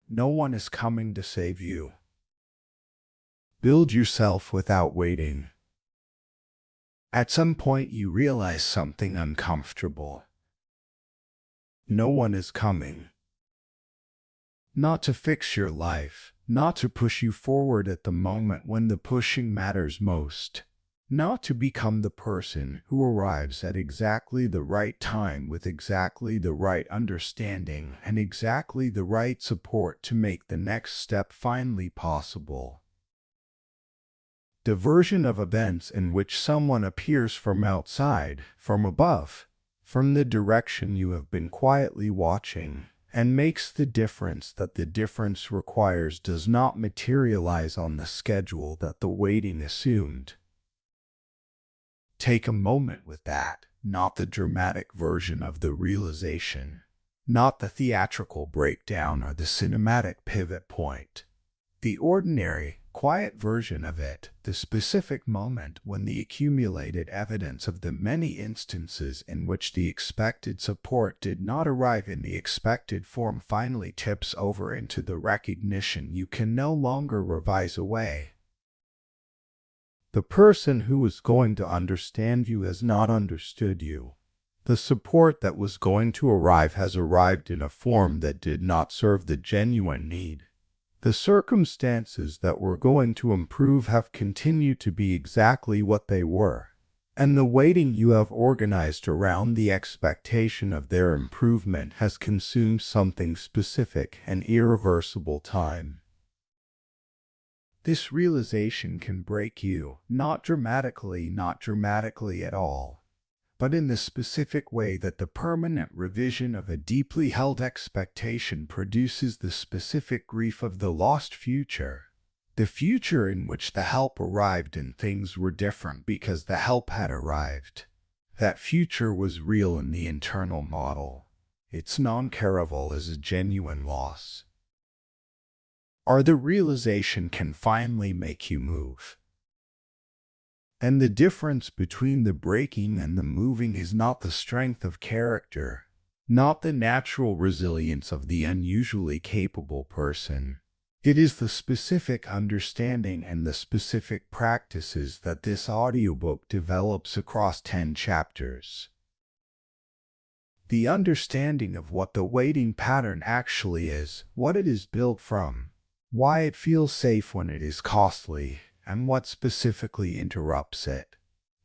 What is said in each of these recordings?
No one is coming to save you. Build yourself without waiting. At some point, you realize something uncomfortable. No one is coming. Not to fix your life, not to push you forward at the moment when the pushing matters most. Not to become the person who arrives at exactly the right time with exactly the right understanding and exactly the right support to make the next step finally possible. The version of events in which someone appears from outside, from above, from the direction you have been quietly watching, and makes the difference that the difference requires does not materialize on the schedule that the waiting assumed. Take a moment with that, not the dramatic version of the realization, not the theatrical breakdown or the cinematic pivot point. The ordinary, quiet version of it, the specific moment when the accumulated evidence of the many instances in which the expected support did not arrive in the expected form finally tips over into the recognition you can no longer revise away. The person who was going to understand you has not understood you. The support that was going to arrive has arrived in a form that did not serve the genuine need. The circumstances that were going to improve have continued to be exactly what they were, and the waiting you have organized around the expectation of their improvement has consumed something specific and irreversible time. This realization can break you, not dramatically at all, but in the specific way that the permanent revision of a deeply held expectation produces the specific grief of the lost future. The future in which the help arrived and things were different because the help had arrived. That future was real in the internal model. Its non-caraval is a genuine loss. Or the realization can finally make you move. And the difference between the breaking and the moving is not the strength of character, not the natural resilience of the unusually capable person. It is the specific understanding and the specific practices that this audiobook develops across 10 chapters. The understanding of what the waiting pattern actually is, what it is built from, why it feels safe when it is costly, and what specifically interrupts it.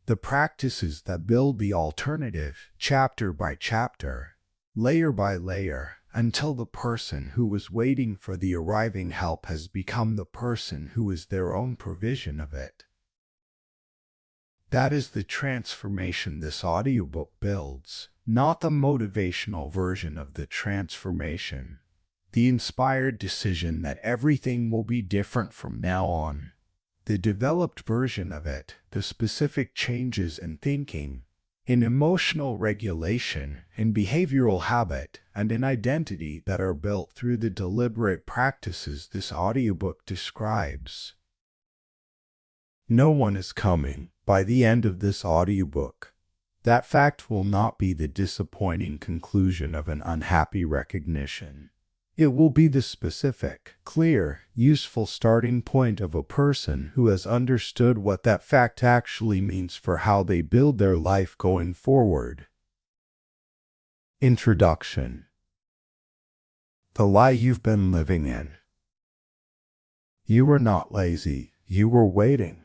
The practices that build the alternative, chapter by chapter, layer by layer, until the person who was waiting for the arriving help has become the person who is their own provision of it. That is the transformation this audiobook builds, not the motivational version of the transformation. The inspired decision that everything will be different from now on. The developed version of it, the specific changes in thinking, in emotional regulation, in behavioral habit, and in identity that are built through the deliberate practices this audiobook describes. No one is coming by the end of this audiobook. That fact will not be the disappointing conclusion of an unhappy recognition. It will be the specific, clear, useful starting point of a person who has understood what that fact actually means for how they build their life going forward. Introduction. The lie you've been living in. You were not lazy, you were waiting.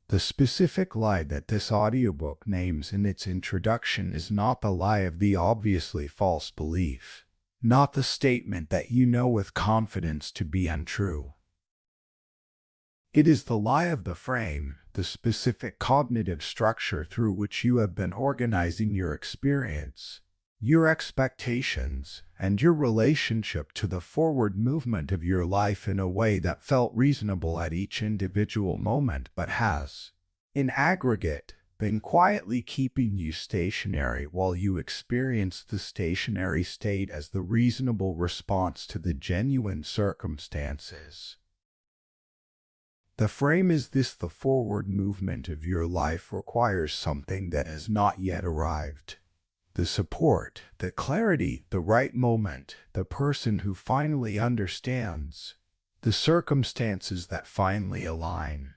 The specific lie that this audiobook names in its introduction is not the lie of the obviously false belief. Not the statement that you know with confidence to be untrue. It is the lie of the frame, the specific cognitive structure through which you have been organizing your experience, your expectations, and your relationship to the forward movement of your life in a way that felt reasonable at each individual moment but has, in aggregate, been quietly keeping you stationary while you experience the stationary state as the reasonable response to the genuine circumstances. The frame is this: the forward movement of your life requires something that has not yet arrived. The support, the clarity, the right moment, the person who finally understands, the circumstances that finally align.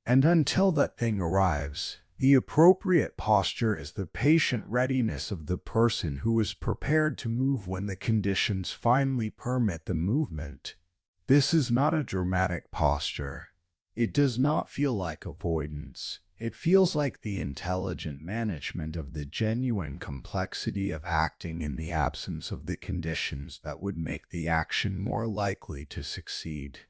And until that thing arrives, the appropriate posture is the patient readiness of the person who is prepared to move when the conditions finally permit the movement. This is not a dramatic posture. It does not feel like avoidance. It feels like the intelligent management of the genuine complexity of acting in the absence of the conditions that would make the action more likely to succeed.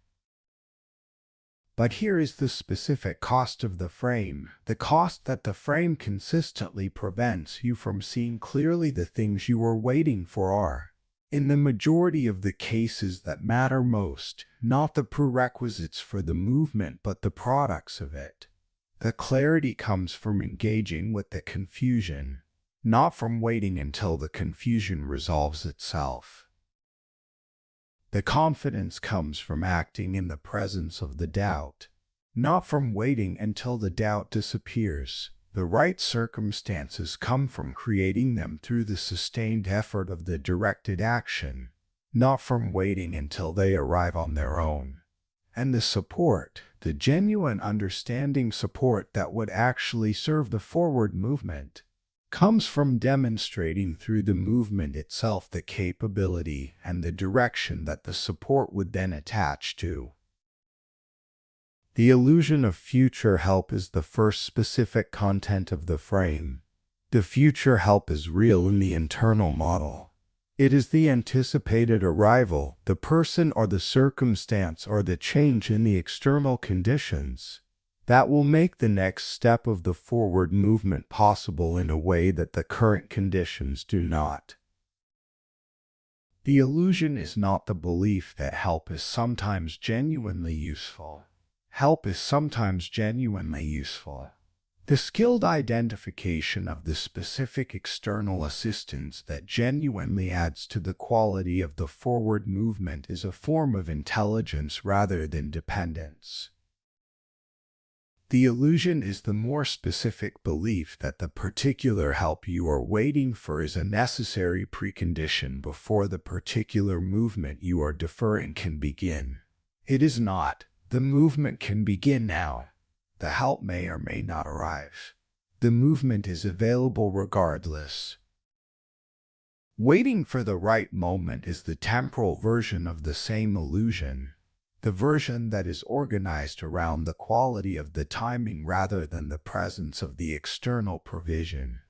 But here is the specific cost of the frame, the cost that the frame consistently prevents you from seeing clearly the things you are waiting for are, in the majority of the cases that matter most, not the prerequisites for the movement but the products of it. The clarity comes from engaging with the confusion, not from waiting until the confusion resolves itself. The confidence comes from acting in the presence of the doubt, not from waiting until the doubt disappears. The right circumstances come from creating them through the sustained effort of the directed action, not from waiting until they arrive on their own. And the support, the genuine understanding support that would actually serve the forward movement, comes from demonstrating through the movement itself the capability and the direction that the support would then attach to. The illusion of future help is the first specific content of the frame. The future help is real in the internal model. It is the anticipated arrival, the person or the circumstance or the change in the external conditions that will make the next step of the forward movement possible in a way that the current conditions do not. The illusion is not the belief that help is sometimes genuinely useful. Help is sometimes genuinely useful. The skilled identification of the specific external assistance that genuinely adds to the quality of the forward movement is a form of intelligence rather than dependence. The illusion is the more specific belief that the particular help you are waiting for is a necessary precondition before the particular movement you are deferring can begin. It is not. The movement can begin now. The help may or may not arrive. The movement is available regardless. Waiting for the right moment is the temporal version of the same illusion, the version that is organized around the quality of the timing rather than the presence of the external provision.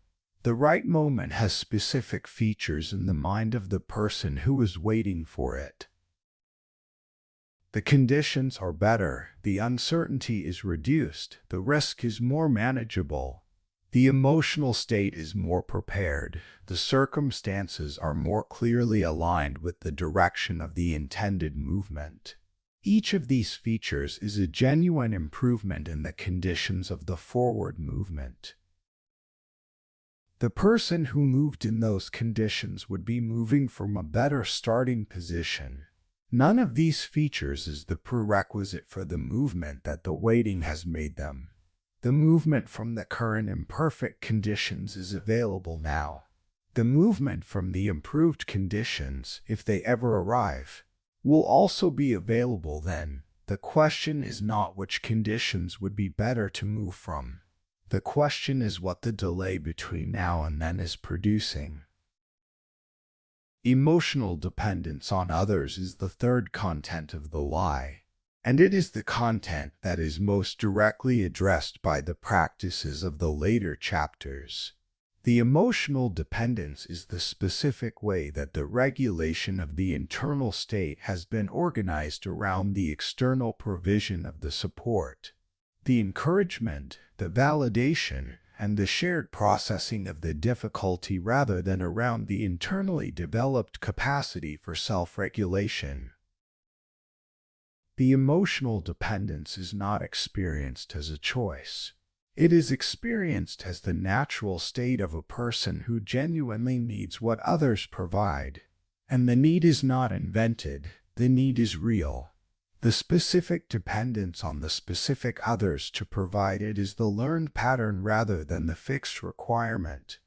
The right moment has specific features in the mind of the person who is waiting for it. The conditions are better, the uncertainty is reduced, the risk is more manageable, the emotional state is more prepared, the circumstances are more clearly aligned with the direction of the intended movement. Each of these features is a genuine improvement in the conditions of the forward movement. The person who moved in those conditions would be moving from a better starting position. None of these features is the prerequisite for the movement that the waiting has made them. The movement from the current imperfect conditions is available now. The movement from the improved conditions, if they ever arrive, will also be available then. The question is not which conditions would be better to move from. The question is what the delay between now and then is producing. Emotional dependence on others is the third content of the lie, and it is the content that is most directly addressed by the practices of the later chapters. The emotional dependence is the specific way that the regulation of the internal state has been organized around the external provision of the support, the encouragement, the validation, and the shared processing of the difficulty rather than around the internally developed capacity for self-regulation. The emotional dependence is not experienced as a choice. It is experienced as the natural state of a person who genuinely needs what others provide. And the need is not invented, the need is real. The specific dependence on the specific others to provide it is the learned pattern rather than the fixed requirement.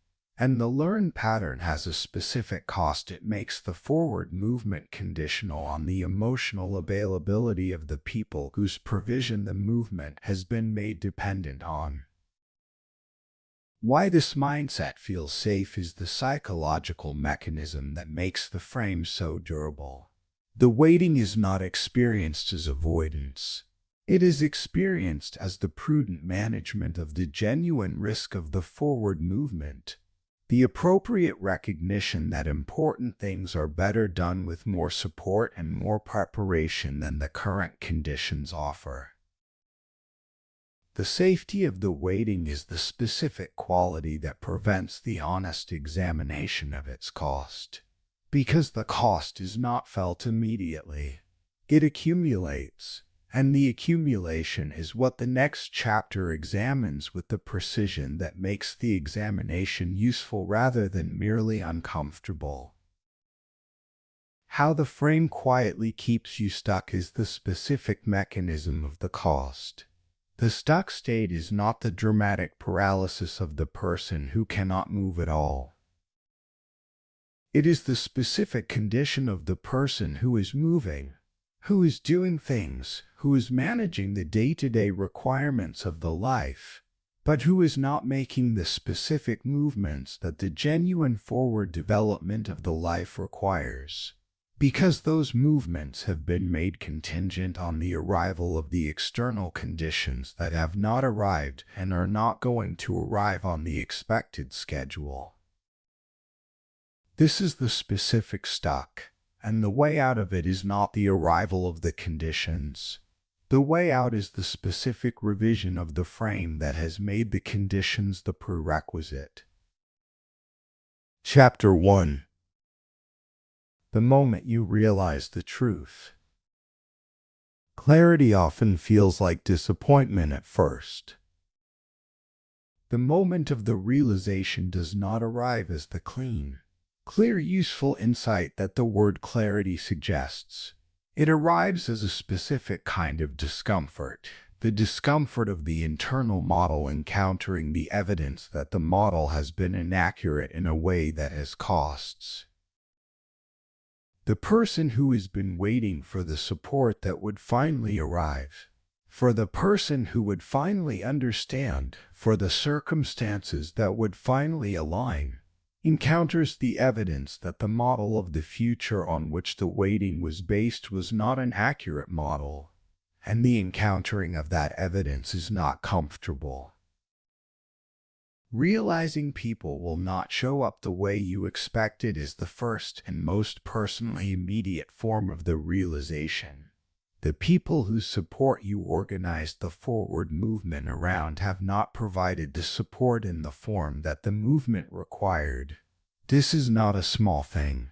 And the learned pattern has a specific cost. It makes the forward movement conditional on the emotional availability of the people whose provision the movement has been made dependent on. Why this mindset feels safe is the psychological mechanism that makes the frame so durable. The waiting is not experienced as avoidance. It is experienced as the prudent management of the genuine risk of the forward movement. The appropriate recognition that important things are better done with more support and more preparation than the current conditions offer. The safety of the waiting is the specific quality that prevents the honest examination of its cost. Because the cost is not felt immediately, it accumulates, and the accumulation is what the next chapter examines with the precision that makes the examination useful rather than merely uncomfortable. How the frame quietly keeps you stuck is the specific mechanism of the cost. The stuck state is not the dramatic paralysis of the person who cannot move at all. It is the specific condition of the person who is moving, who is doing things, who is managing the day-to-day requirements of the life, but who is not making the specific movements that the genuine forward development of the life requires. Because those movements have been made contingent on the arrival of the external conditions that have not arrived and are not going to arrive on the expected schedule. This is the specific stuck, and the way out of it is not the arrival of the conditions. The way out is the specific revision of the frame that has made the conditions the prerequisite. Chapter 1. The moment you realize the truth. Clarity often feels like disappointment at first. The moment of the realization does not arrive as the clear, useful insight that the word clarity suggests. It arrives as a specific kind of discomfort, the discomfort of the internal model encountering the evidence that the model has been inaccurate in a way that has costs. The person who has been waiting for the support that would finally arrive, for the person who would finally understand, for the circumstances that would finally align, encounters the evidence that the model of the future on which the waiting was based was not an accurate model, and the encountering of that evidence is not comfortable. Realizing people will not show up the way you expected is the first and most personally immediate form of the realization. The people whose support you organized the forward movement around have not provided the support in the form that the movement required. This is not a small thing.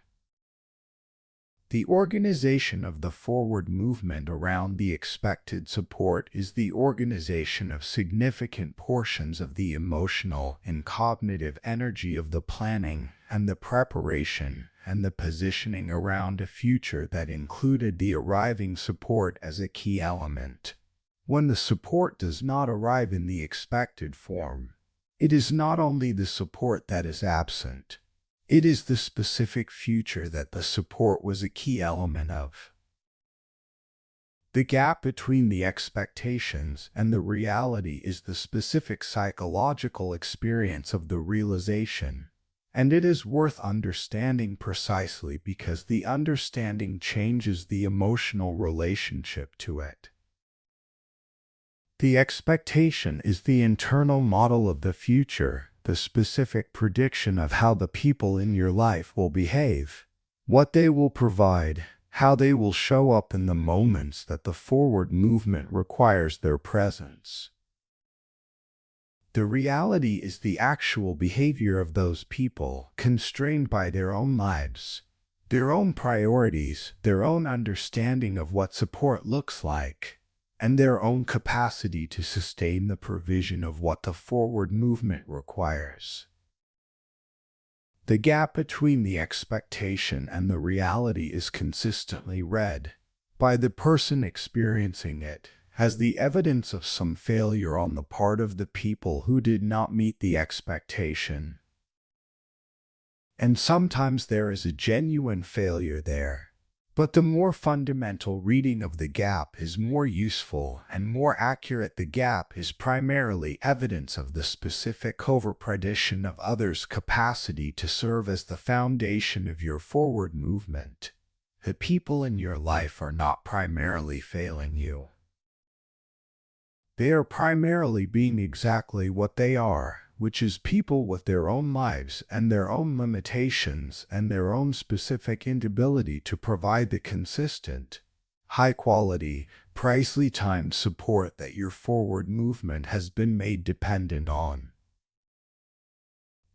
The organization of the forward movement around the expected support is the organization of significant portions of the emotional and cognitive energy of the planning and the preparation and the positioning around a future that included the arriving support as a key element. When the support does not arrive in the expected form, it is not only the support that is absent, it is the specific future that the support was a key element of. The gap between the expectations and the reality is the specific psychological experience of the realization, and it is worth understanding precisely because the understanding changes the emotional relationship to it. The expectation is the internal model of the future, the specific prediction of how the people in your life will behave, what they will provide, how they will show up in the moments that the forward movement requires their presence. The reality is the actual behavior of those people, constrained by their own lives, their own priorities, their own understanding of what support looks like, and their own capacity to sustain the provision of what the forward movement requires. The gap between the expectation and the reality is consistently read by the person experiencing it as the evidence of some failure on the part of the people who did not meet the expectation. And sometimes there is a genuine failure there. But the more fundamental reading of the gap is more useful and more accurate. The gap is primarily evidence of the specific overprediction of others' capacity to serve as the foundation of your forward movement. The people in your life are not primarily failing you. They are primarily being exactly what they are, which is people with their own lives and their own limitations and their own specific inability to provide the consistent, high-quality, pricely timed support that your forward movement has been made dependent on.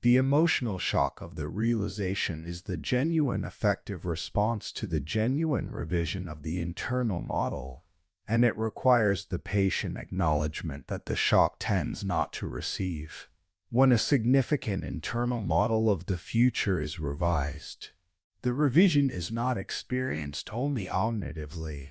The emotional shock of the realization is the genuine effective response to the genuine revision of the internal model, and it requires the patient acknowledgement that the shock tends not to receive. When a significant internal model of the future is revised, the revision is not experienced only cognitively.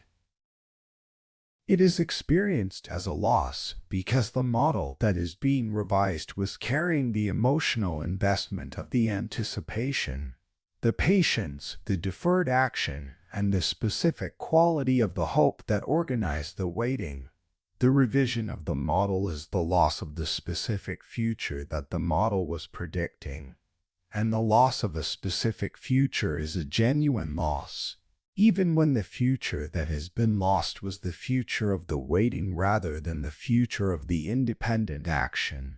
It is experienced as a loss because the model that is being revised was carrying the emotional investment of the anticipation, the patience, the deferred action, and the specific quality of the hope that organized the waiting. The revision of the model is the loss of the specific future that the model was predicting, and the loss of a specific future is a genuine loss, even when the future that has been lost was the future of the waiting rather than the future of the independent action.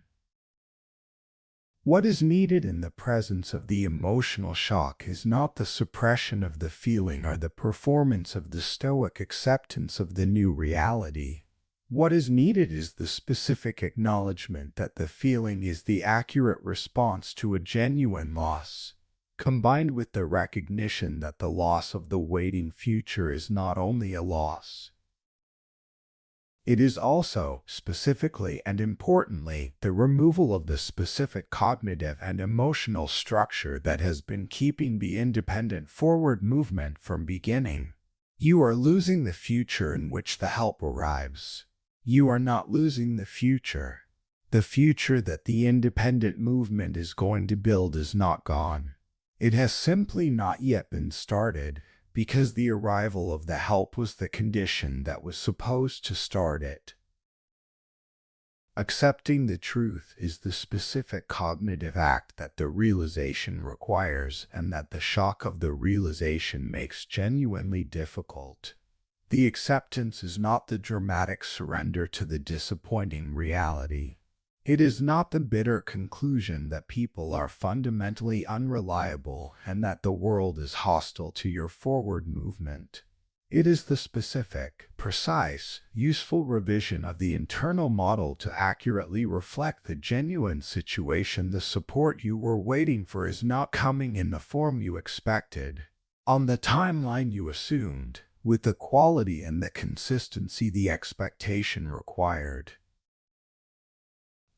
What is needed in the presence of the emotional shock is not the suppression of the feeling or the performance of the stoic acceptance of the new reality. What is needed is the specific acknowledgement that the feeling is the accurate response to a genuine loss, combined with the recognition that the loss of the waiting future is not only a loss. It is also, specifically and importantly, the removal of the specific cognitive and emotional structure that has been keeping the independent forward movement from beginning. You are losing the future in which the help arrives. You are not losing the future. The future that the independent movement is going to build is not gone. It has simply not yet been started, because the arrival of the help was the condition that was supposed to start it. Accepting the truth is the specific cognitive act that the realization requires and that the shock of the realization makes genuinely difficult. The acceptance is not the dramatic surrender to the disappointing reality. It is not the bitter conclusion that people are fundamentally unreliable and that the world is hostile to your forward movement. It is the specific, precise, useful revision of the internal model to accurately reflect the genuine situation. The support you were waiting for is not coming in the form you expected, on the timeline you assumed, with the quality and the consistency the expectation required.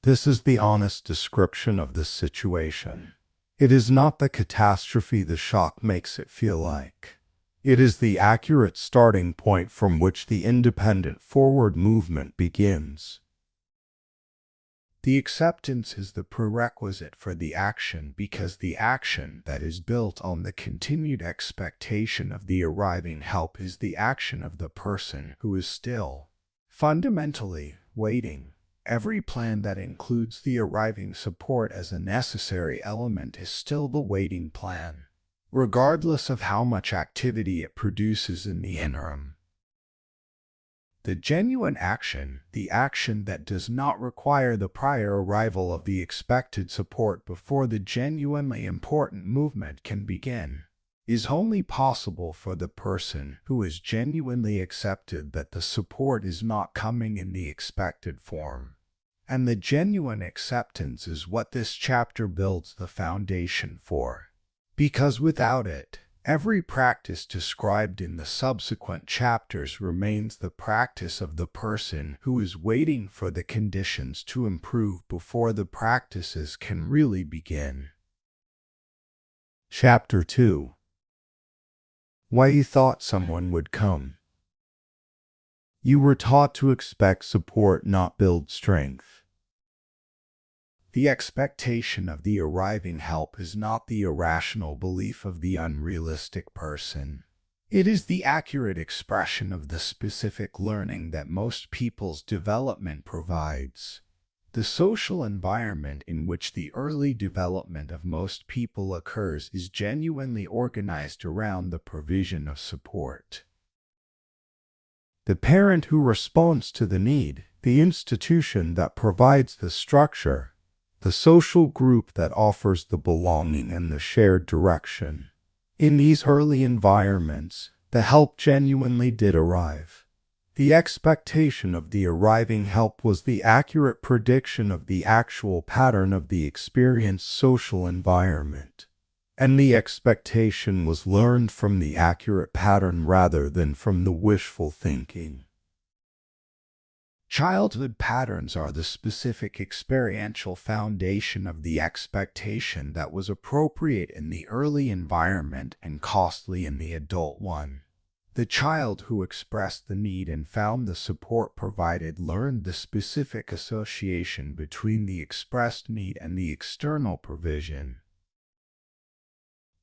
This is the honest description of the situation. It is not the catastrophe the shock makes it feel like. It is the accurate starting point from which the independent forward movement begins. The acceptance is the prerequisite for the action because the action that is built on the continued expectation of the arriving help is the action of the person who is still, fundamentally, waiting. Every plan that includes the arriving support as a necessary element is still the waiting plan, regardless of how much activity it produces in the interim. The genuine action, the action that does not require the prior arrival of the expected support before the genuinely important movement can begin, is only possible for the person who has genuinely accepted that the support is not coming in the expected form. And the genuine acceptance is what this chapter builds the foundation for. Because without it, every practice described in the subsequent chapters remains the practice of the person who is waiting for the conditions to improve before the practices can really begin. Chapter 2. Why you thought someone would come. You were taught to expect support, not build strength. The expectation of the arriving help is not the irrational belief of the unrealistic person. It is the accurate expression of the specific learning that most people's development provides. The social environment in which the early development of most people occurs is genuinely organized around the provision of support. The parent who responds to the need, the institution that provides the structure, the social group that offers the belonging and the shared direction. In these early environments, the help genuinely did arrive. The expectation of the arriving help was the accurate prediction of the actual pattern of the experienced social environment. And the expectation was learned from the accurate pattern rather than from the wishful thinking. Childhood patterns are the specific experiential foundation of the expectation that was appropriate in the early environment and costly in the adult one. The child who expressed the need and found the support provided learned the specific association between the expressed need and the external provision.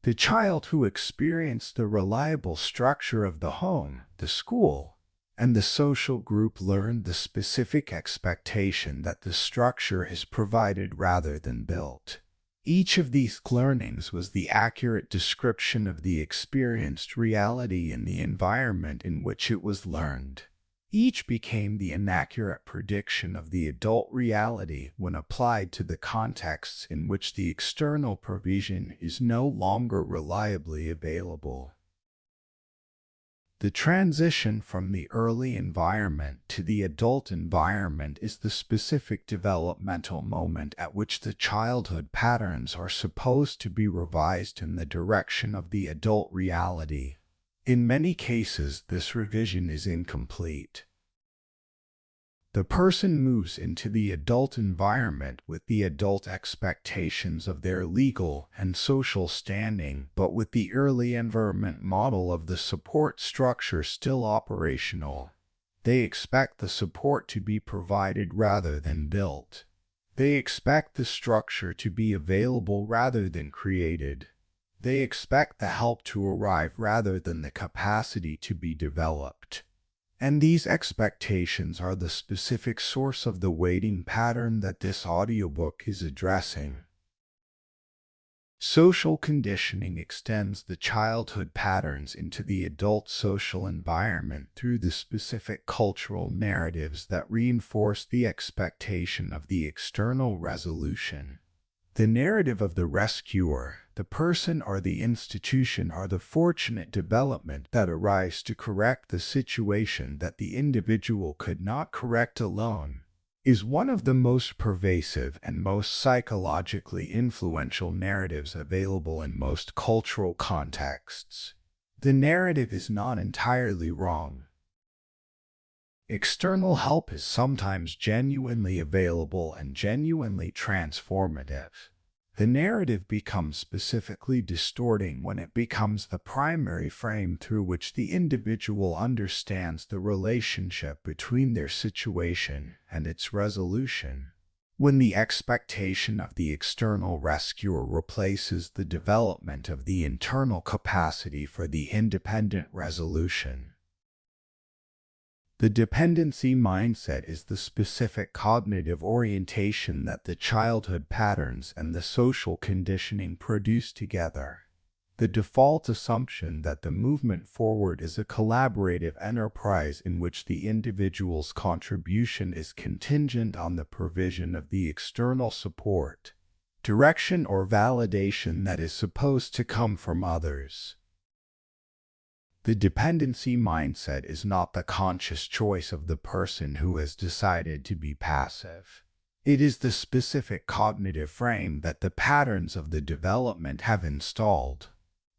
The child who experienced the reliable structure of the home, the school, and the social group learned the specific expectation that the structure is provided rather than built. Each of these learnings was the accurate description of the experienced reality in the environment in which it was learned. Each became the inaccurate prediction of the adult reality when applied to the contexts in which the external provision is no longer reliably available. The transition from the early environment to the adult environment is the specific developmental moment at which the childhood patterns are supposed to be revised in the direction of the adult reality. In many cases, this revision is incomplete. The person moves into the adult environment with the adult expectations of their legal and social standing, but with the early environment model of the support structure still operational. They expect the support to be provided rather than built. They expect the structure to be available rather than created. They expect the help to arrive rather than the capacity to be developed. And these expectations are the specific source of the waiting pattern that this audiobook is addressing. Social conditioning extends the childhood patterns into the adult social environment through the specific cultural narratives that reinforce the expectation of the external resolution. The narrative of the rescuer, the person or the institution are the fortunate development that arise to correct the situation that the individual could not correct alone, is one of the most pervasive and most psychologically influential narratives available in most cultural contexts. The narrative is not entirely wrong. External help is sometimes genuinely available and genuinely transformative. The narrative becomes specifically distorting when it becomes the primary frame through which the individual understands the relationship between their situation and its resolution. When the expectation of the external rescuer replaces the development of the internal capacity for the independent resolution. The dependency mindset is the specific cognitive orientation that the childhood patterns and the social conditioning produce together. The default assumption that the movement forward is a collaborative enterprise in which the individual's contribution is contingent on the provision of the external support, direction, or validation that is supposed to come from others. The dependency mindset is not the conscious choice of the person who has decided to be passive. It is the specific cognitive frame that the patterns of the development have installed.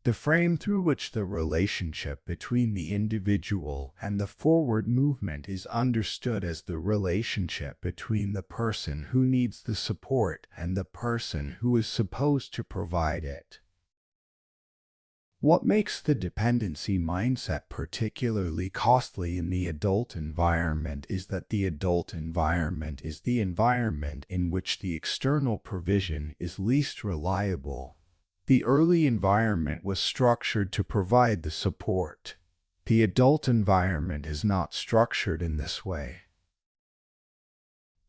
The frame through which the relationship between the individual and the forward movement is understood as the relationship between the person who needs the support and the person who is supposed to provide it. What makes the dependency mindset particularly costly in the adult environment is that the adult environment is the environment in which the external provision is least reliable. The early environment was structured to provide the support. The adult environment is not structured in this way.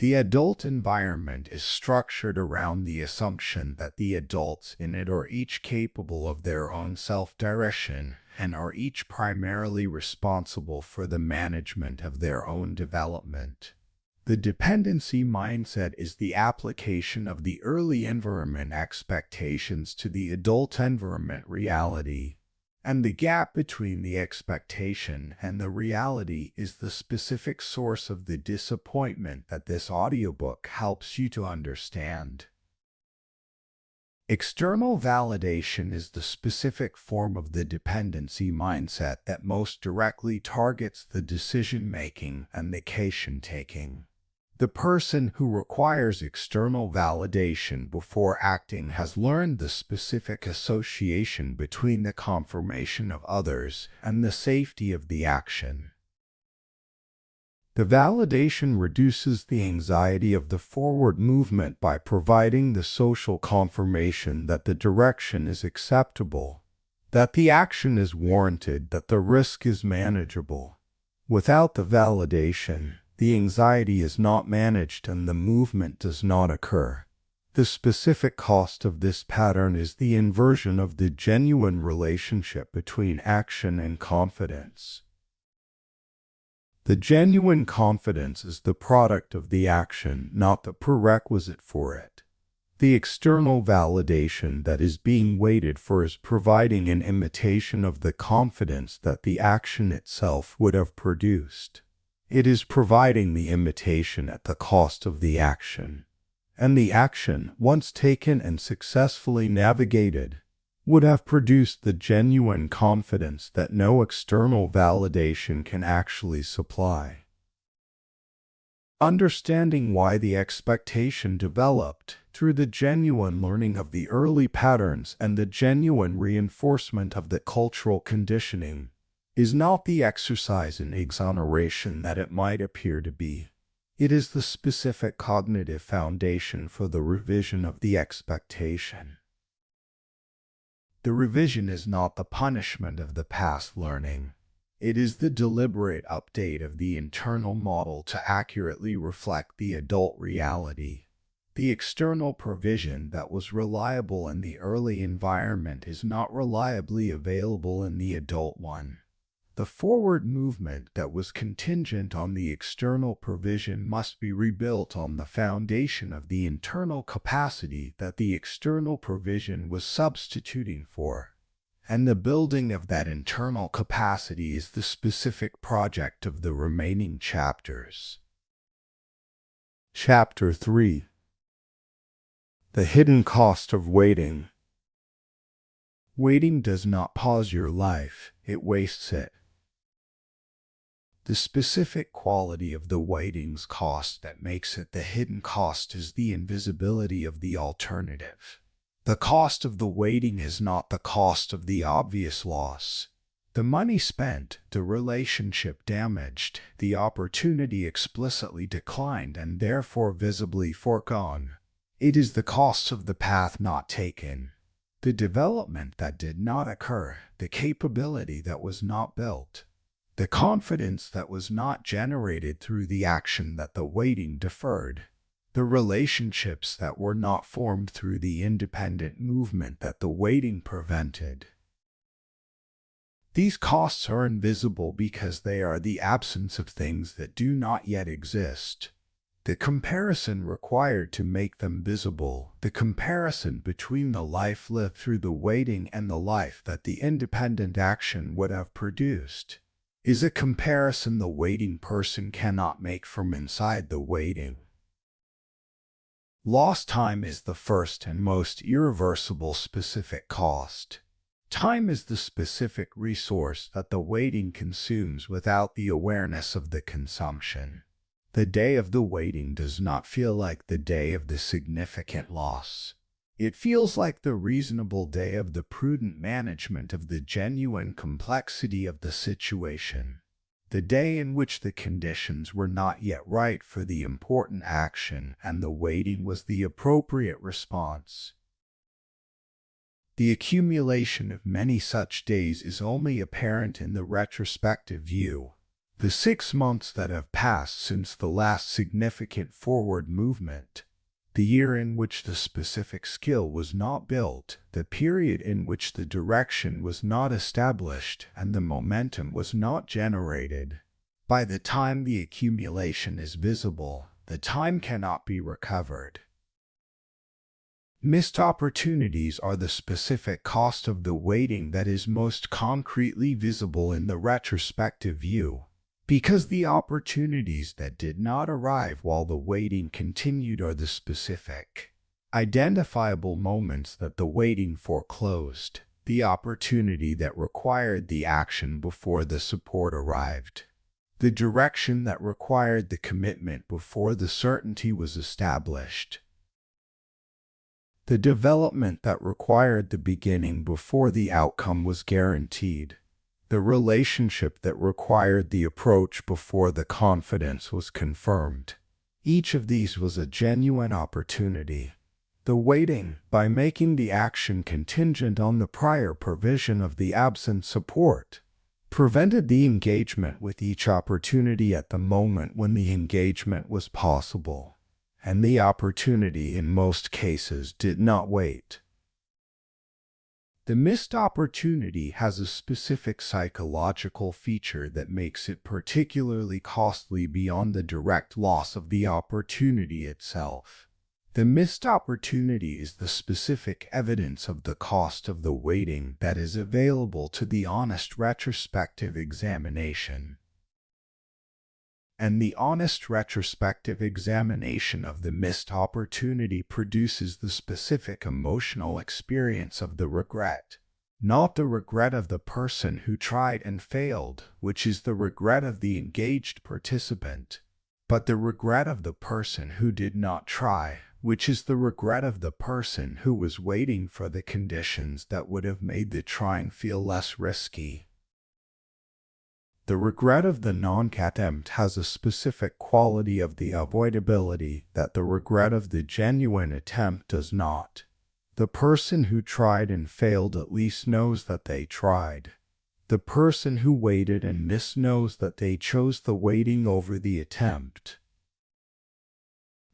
The adult environment is structured around the assumption that the adults in it are each capable of their own self-direction and are each primarily responsible for the management of their own development. The dependency mindset is the application of the early environment expectations to the adult environment reality. And the gap between the expectation and the reality is the specific source of the disappointment that this audiobook helps you to understand. External validation is the specific form of the dependency mindset that most directly targets the decision-making and vacation-taking. The person who requires external validation before acting has learned the specific association between the confirmation of others and the safety of the action. The validation reduces the anxiety of the forward movement by providing the social confirmation that the direction is acceptable, that the action is warranted, that the risk is manageable. Without the validation, the anxiety is not managed and the movement does not occur. The specific cost of this pattern is the inversion of the genuine relationship between action and confidence. The genuine confidence is the product of the action, not the prerequisite for it. The external validation that is being waited for is providing an imitation of the confidence that the action itself would have produced. It is providing the imitation at the cost of the action. And the action, once taken and successfully navigated, would have produced the genuine confidence that no external validation can actually supply. Understanding why the expectation developed through the genuine learning of the early patterns and the genuine reinforcement of the cultural conditioning is not the exercise in exoneration that it might appear to be. It is the specific cognitive foundation for the revision of the expectation. The revision is not the punishment of the past learning. It is the deliberate update of the internal model to accurately reflect the adult reality. The external provision that was reliable in the early environment is not reliably available in the adult one. The forward movement that was contingent on the external provision must be rebuilt on the foundation of the internal capacity that the external provision was substituting for. And the building of that internal capacity is the specific project of the remaining chapters. Chapter 3: The Hidden Cost of Waiting. Waiting does not pause your life, it wastes it. The specific quality of the waiting's cost that makes it the hidden cost is the invisibility of the alternative. The cost of the waiting is not the cost of the obvious loss. The money spent, the relationship damaged, the opportunity explicitly declined and therefore visibly foregone. It is the cost of the path not taken, the development that did not occur, the capability that was not built, the confidence that was not generated through the action that the waiting deferred, the relationships that were not formed through the independent movement that the waiting prevented. These costs are invisible because they are the absence of things that do not yet exist. The comparison required to make them visible, the comparison between the life lived through the waiting and the life that the independent action would have produced, is a comparison the waiting person cannot make from inside the waiting. Lost time is the first and most irreversible specific cost. Time is the specific resource that the waiting consumes without the awareness of the consumption. The day of the waiting does not feel like the day of the significant loss. It feels like the reasonable day of the prudent management of the genuine complexity of the situation, the day in which the conditions were not yet right for the important action and the waiting was the appropriate response. The accumulation of many such days is only apparent in the retrospective view. The 6 months that have passed since the last significant forward movement, the year in which the specific skill was not built, the period in which the direction was not established and the momentum was not generated. By the time the accumulation is visible, the time cannot be recovered. Missed opportunities are the specific cost of the waiting that is most concretely visible in the retrospective view, because the opportunities that did not arrive while the waiting continued are the specific, identifiable moments that the waiting foreclosed, the opportunity that required the action before the support arrived, the direction that required the commitment before the certainty was established, the development that required the beginning before the outcome was guaranteed, the relationship that required the approach before the confidence was confirmed. Each of these was a genuine opportunity. The waiting, by making the action contingent on the prior provision of the absent support, prevented the engagement with each opportunity at the moment when the engagement was possible. And the opportunity in most cases did not wait. The missed opportunity has a specific psychological feature that makes it particularly costly beyond the direct loss of the opportunity itself. The missed opportunity is the specific evidence of the cost of the waiting that is available to the honest retrospective examination. And the honest retrospective examination of the missed opportunity produces the specific emotional experience of the regret. Not the regret of the person who tried and failed, which is the regret of the engaged participant, but the regret of the person who did not try, which is the regret of the person who was waiting for the conditions that would have made the trying feel less risky. The regret of the non-attempt has a specific quality of the avoidability that the regret of the genuine attempt does not. The person who tried and failed at least knows that they tried. The person who waited and missed knows that they chose the waiting over the attempt.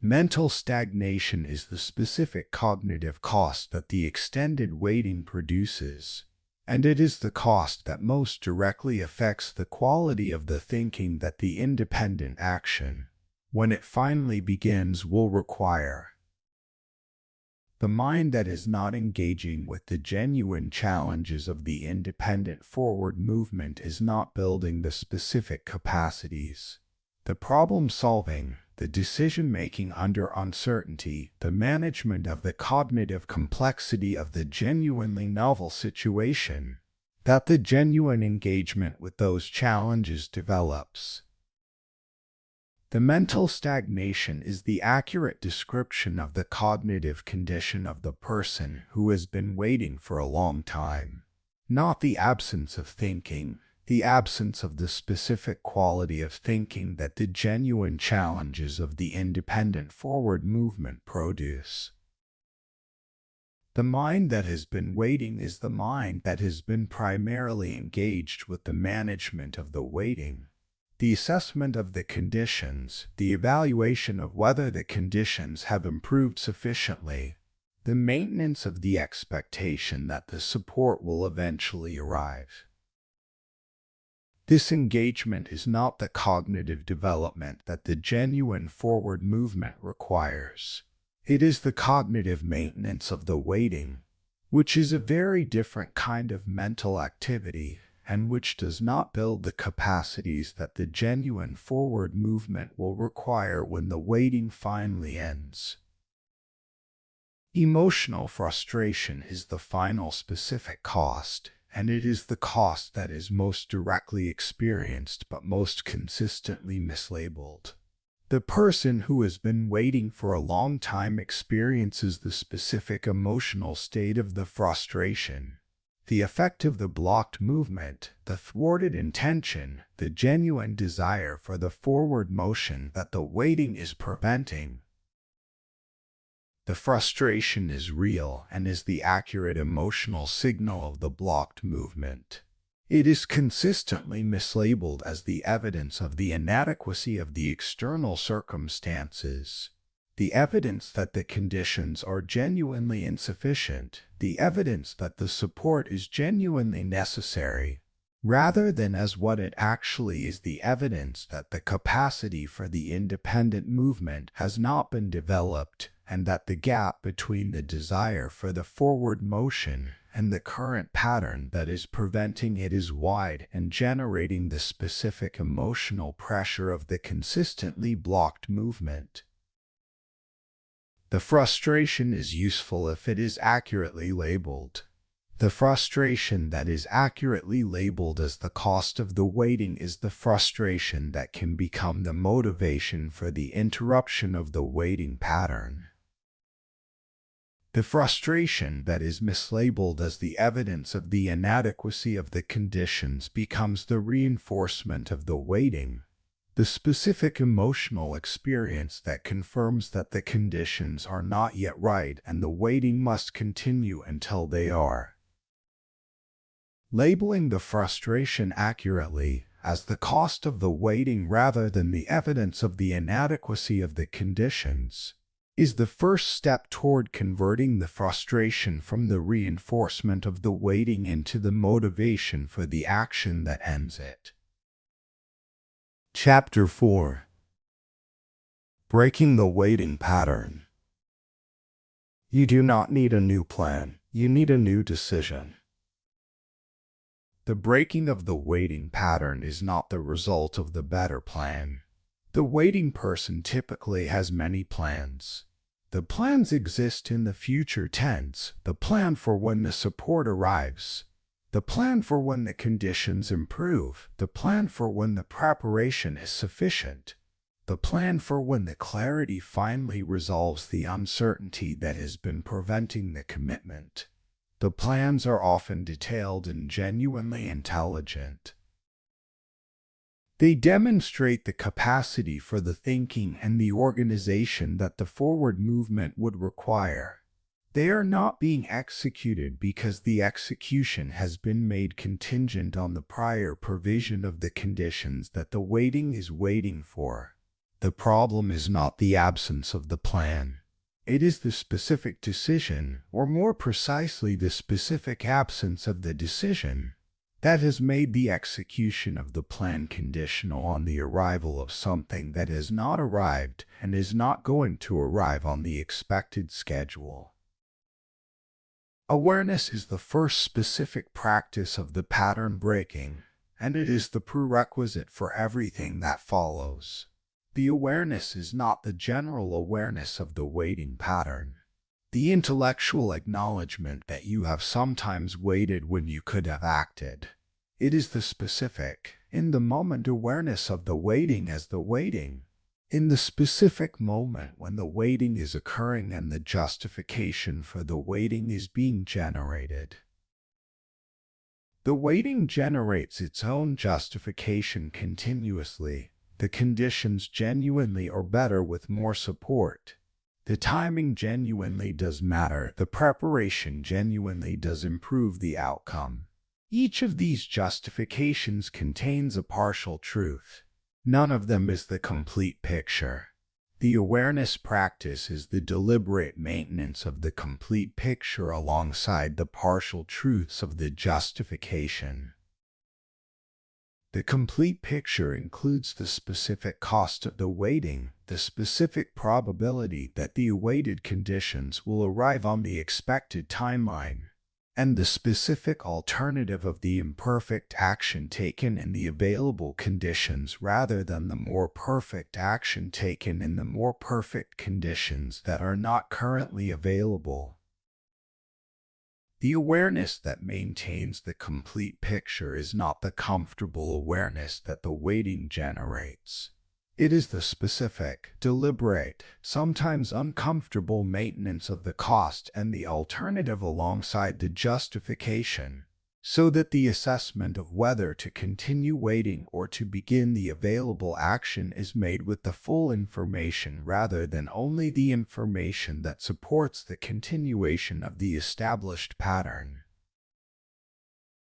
Mental stagnation is the specific cognitive cost that the extended waiting produces. And it is the cost that most directly affects the quality of the thinking that the independent action, when it finally begins, will require. The mind that is not engaging with the genuine challenges of the independent forward movement is not building the specific capacities, the problem-solving, the decision-making under uncertainty, the management of the cognitive complexity of the genuinely novel situation, that the genuine engagement with those challenges develops. The mental stagnation is the accurate description of the cognitive condition of the person who has been waiting for a long time, not the absence of thinking, the absence of the specific quality of thinking that the genuine challenges of the independent forward movement produce. The mind that has been waiting is the mind that has been primarily engaged with the management of the waiting, the assessment of the conditions, the evaluation of whether the conditions have improved sufficiently, the maintenance of the expectation that the support will eventually arrive. This engagement is not the cognitive development that the genuine forward movement requires. It is the cognitive maintenance of the waiting, which is a very different kind of mental activity and which does not build the capacities that the genuine forward movement will require when the waiting finally ends. Emotional frustration is the final specific cost, and it is the cost that is most directly experienced but most consistently mislabeled. The person who has been waiting for a long time experiences the specific emotional state of the frustration, the effect of the blocked movement, the thwarted intention, the genuine desire for the forward motion that the waiting is preventing. The frustration is real and is the accurate emotional signal of the blocked movement. It is consistently mislabeled as the evidence of the inadequacy of the external circumstances, the evidence that the conditions are genuinely insufficient, the evidence that the support is genuinely necessary, rather than as what it actually is, the evidence that the capacity for the independent movement has not been developed, and that the gap between the desire for the forward motion and the current pattern that is preventing it is wide and generating the specific emotional pressure of the consistently blocked movement. The frustration is useful if it is accurately labeled. The frustration that is accurately labeled as the cost of the waiting is the frustration that can become the motivation for the interruption of the waiting pattern. The frustration that is mislabeled as the evidence of the inadequacy of the conditions becomes the reinforcement of the waiting, the specific emotional experience that confirms that the conditions are not yet right and the waiting must continue until they are. Labeling the frustration accurately as the cost of the waiting rather than the evidence of the inadequacy of the conditions is the first step toward converting the frustration from the reinforcement of the waiting into the motivation for the action that ends it. Chapter 4. Breaking the waiting pattern. You do not need a new plan, you need a new decision. The breaking of the waiting pattern is not the result of the better plan. The waiting person typically has many plans. The plans exist in the future tense, the plan for when the support arrives, the plan for when the conditions improve, the plan for when the preparation is sufficient, the plan for when the clarity finally resolves the uncertainty that has been preventing the commitment. The plans are often detailed and genuinely intelligent. They demonstrate the capacity for the thinking and the organization that the forward movement would require. They are not being executed because the execution has been made contingent on the prior provision of the conditions that the waiting is waiting for. The problem is not the absence of the plan. It is the specific decision, or more precisely the specific absence of the decision, that has made the execution of the plan conditional on the arrival of something that has not arrived and is not going to arrive on the expected schedule. Awareness is the first specific practice of the pattern breaking, and it is the prerequisite for everything that follows. The awareness is not the general awareness of the waiting pattern, the intellectual acknowledgement that you have sometimes waited when you could have acted. It is the specific, in the moment awareness of the waiting as the waiting, in the specific moment when the waiting is occurring and the justification for the waiting is being generated. The waiting generates its own justification continuously. The conditions genuinely are better with more support. The timing genuinely does matter. The preparation genuinely does improve the outcome. Each of these justifications contains a partial truth. None of them is the complete picture. The awareness practice is the deliberate maintenance of the complete picture alongside the partial truths of the justification. The complete picture includes the specific cost of the waiting, the specific probability that the awaited conditions will arrive on the expected timeline, and the specific alternative of the imperfect action taken in the available conditions rather than the more perfect action taken in the more perfect conditions that are not currently available. The awareness that maintains the complete picture is not the comfortable awareness that the waiting generates. It is the specific, deliberate, sometimes uncomfortable maintenance of the cost and the alternative alongside the justification, so that the assessment of whether to continue waiting or to begin the available action is made with the full information rather than only the information that supports the continuation of the established pattern.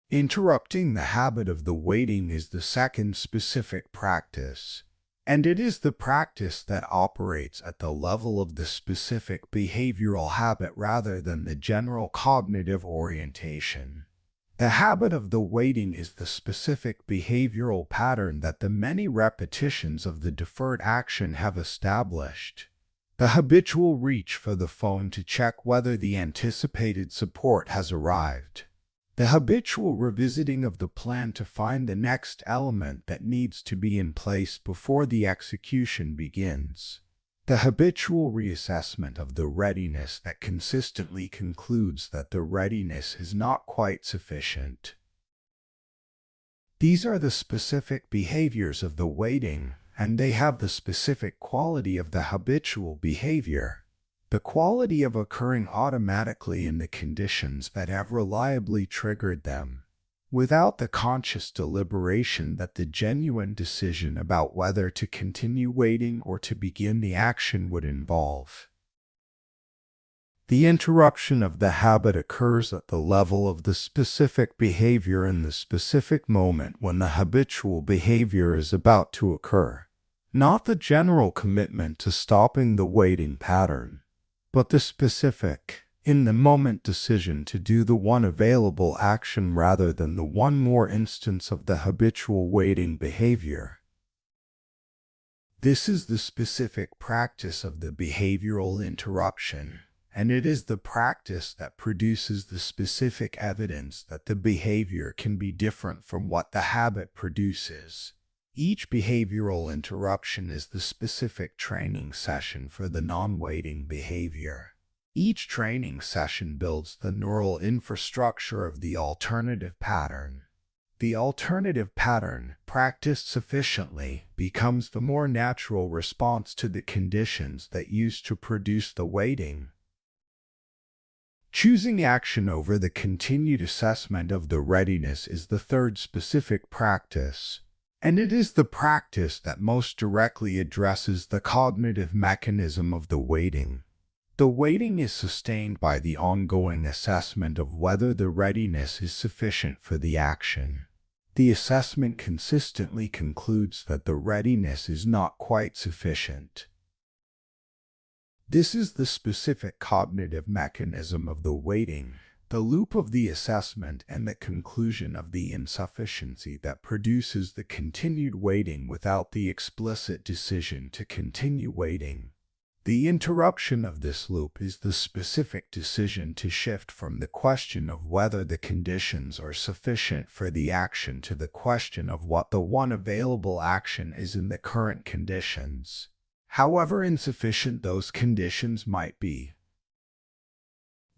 Interrupting the habit of the waiting is the second specific practice, and it is the practice that operates at the level of the specific behavioral habit rather than the general cognitive orientation. The habit of the waiting is the specific behavioral pattern that the many repetitions of the deferred action have established. The habitual reach for the phone to check whether the anticipated support has arrived. The habitual revisiting of the plan to find the next element that needs to be in place before the execution begins. The habitual reassessment of the readiness that consistently concludes that the readiness is not quite sufficient. These are the specific behaviors of the waiting, and they have the specific quality of the habitual behavior. The quality of occurring automatically in the conditions that have reliably triggered them, without the conscious deliberation that the genuine decision about whether to continue waiting or to begin the action would involve. The interruption of the habit occurs at the level of the specific behavior in the specific moment when the habitual behavior is about to occur, not the general commitment to stopping the waiting pattern, but the specific, in-the-moment decision to do the one available action rather than the one more instance of the habitual waiting behavior. This is the specific practice of the behavioral interruption, and it is the practice that produces the specific evidence that the behavior can be different from what the habit produces. Each behavioral interruption is the specific training session for the non-waiting behavior. Each training session builds the neural infrastructure of the alternative pattern. The alternative pattern, practiced sufficiently, becomes the more natural response to the conditions that used to produce the waiting. Choosing action over the continued assessment of the readiness is the third specific practice, and it is the practice that most directly addresses the cognitive mechanism of the waiting. The waiting is sustained by the ongoing assessment of whether the readiness is sufficient for the action. The assessment consistently concludes that the readiness is not quite sufficient. This is the specific cognitive mechanism of the waiting, the loop of the assessment and the conclusion of the insufficiency that produces the continued waiting without the explicit decision to continue waiting. The interruption of this loop is the specific decision to shift from the question of whether the conditions are sufficient for the action to the question of what the one available action is in the current conditions, however insufficient those conditions might be.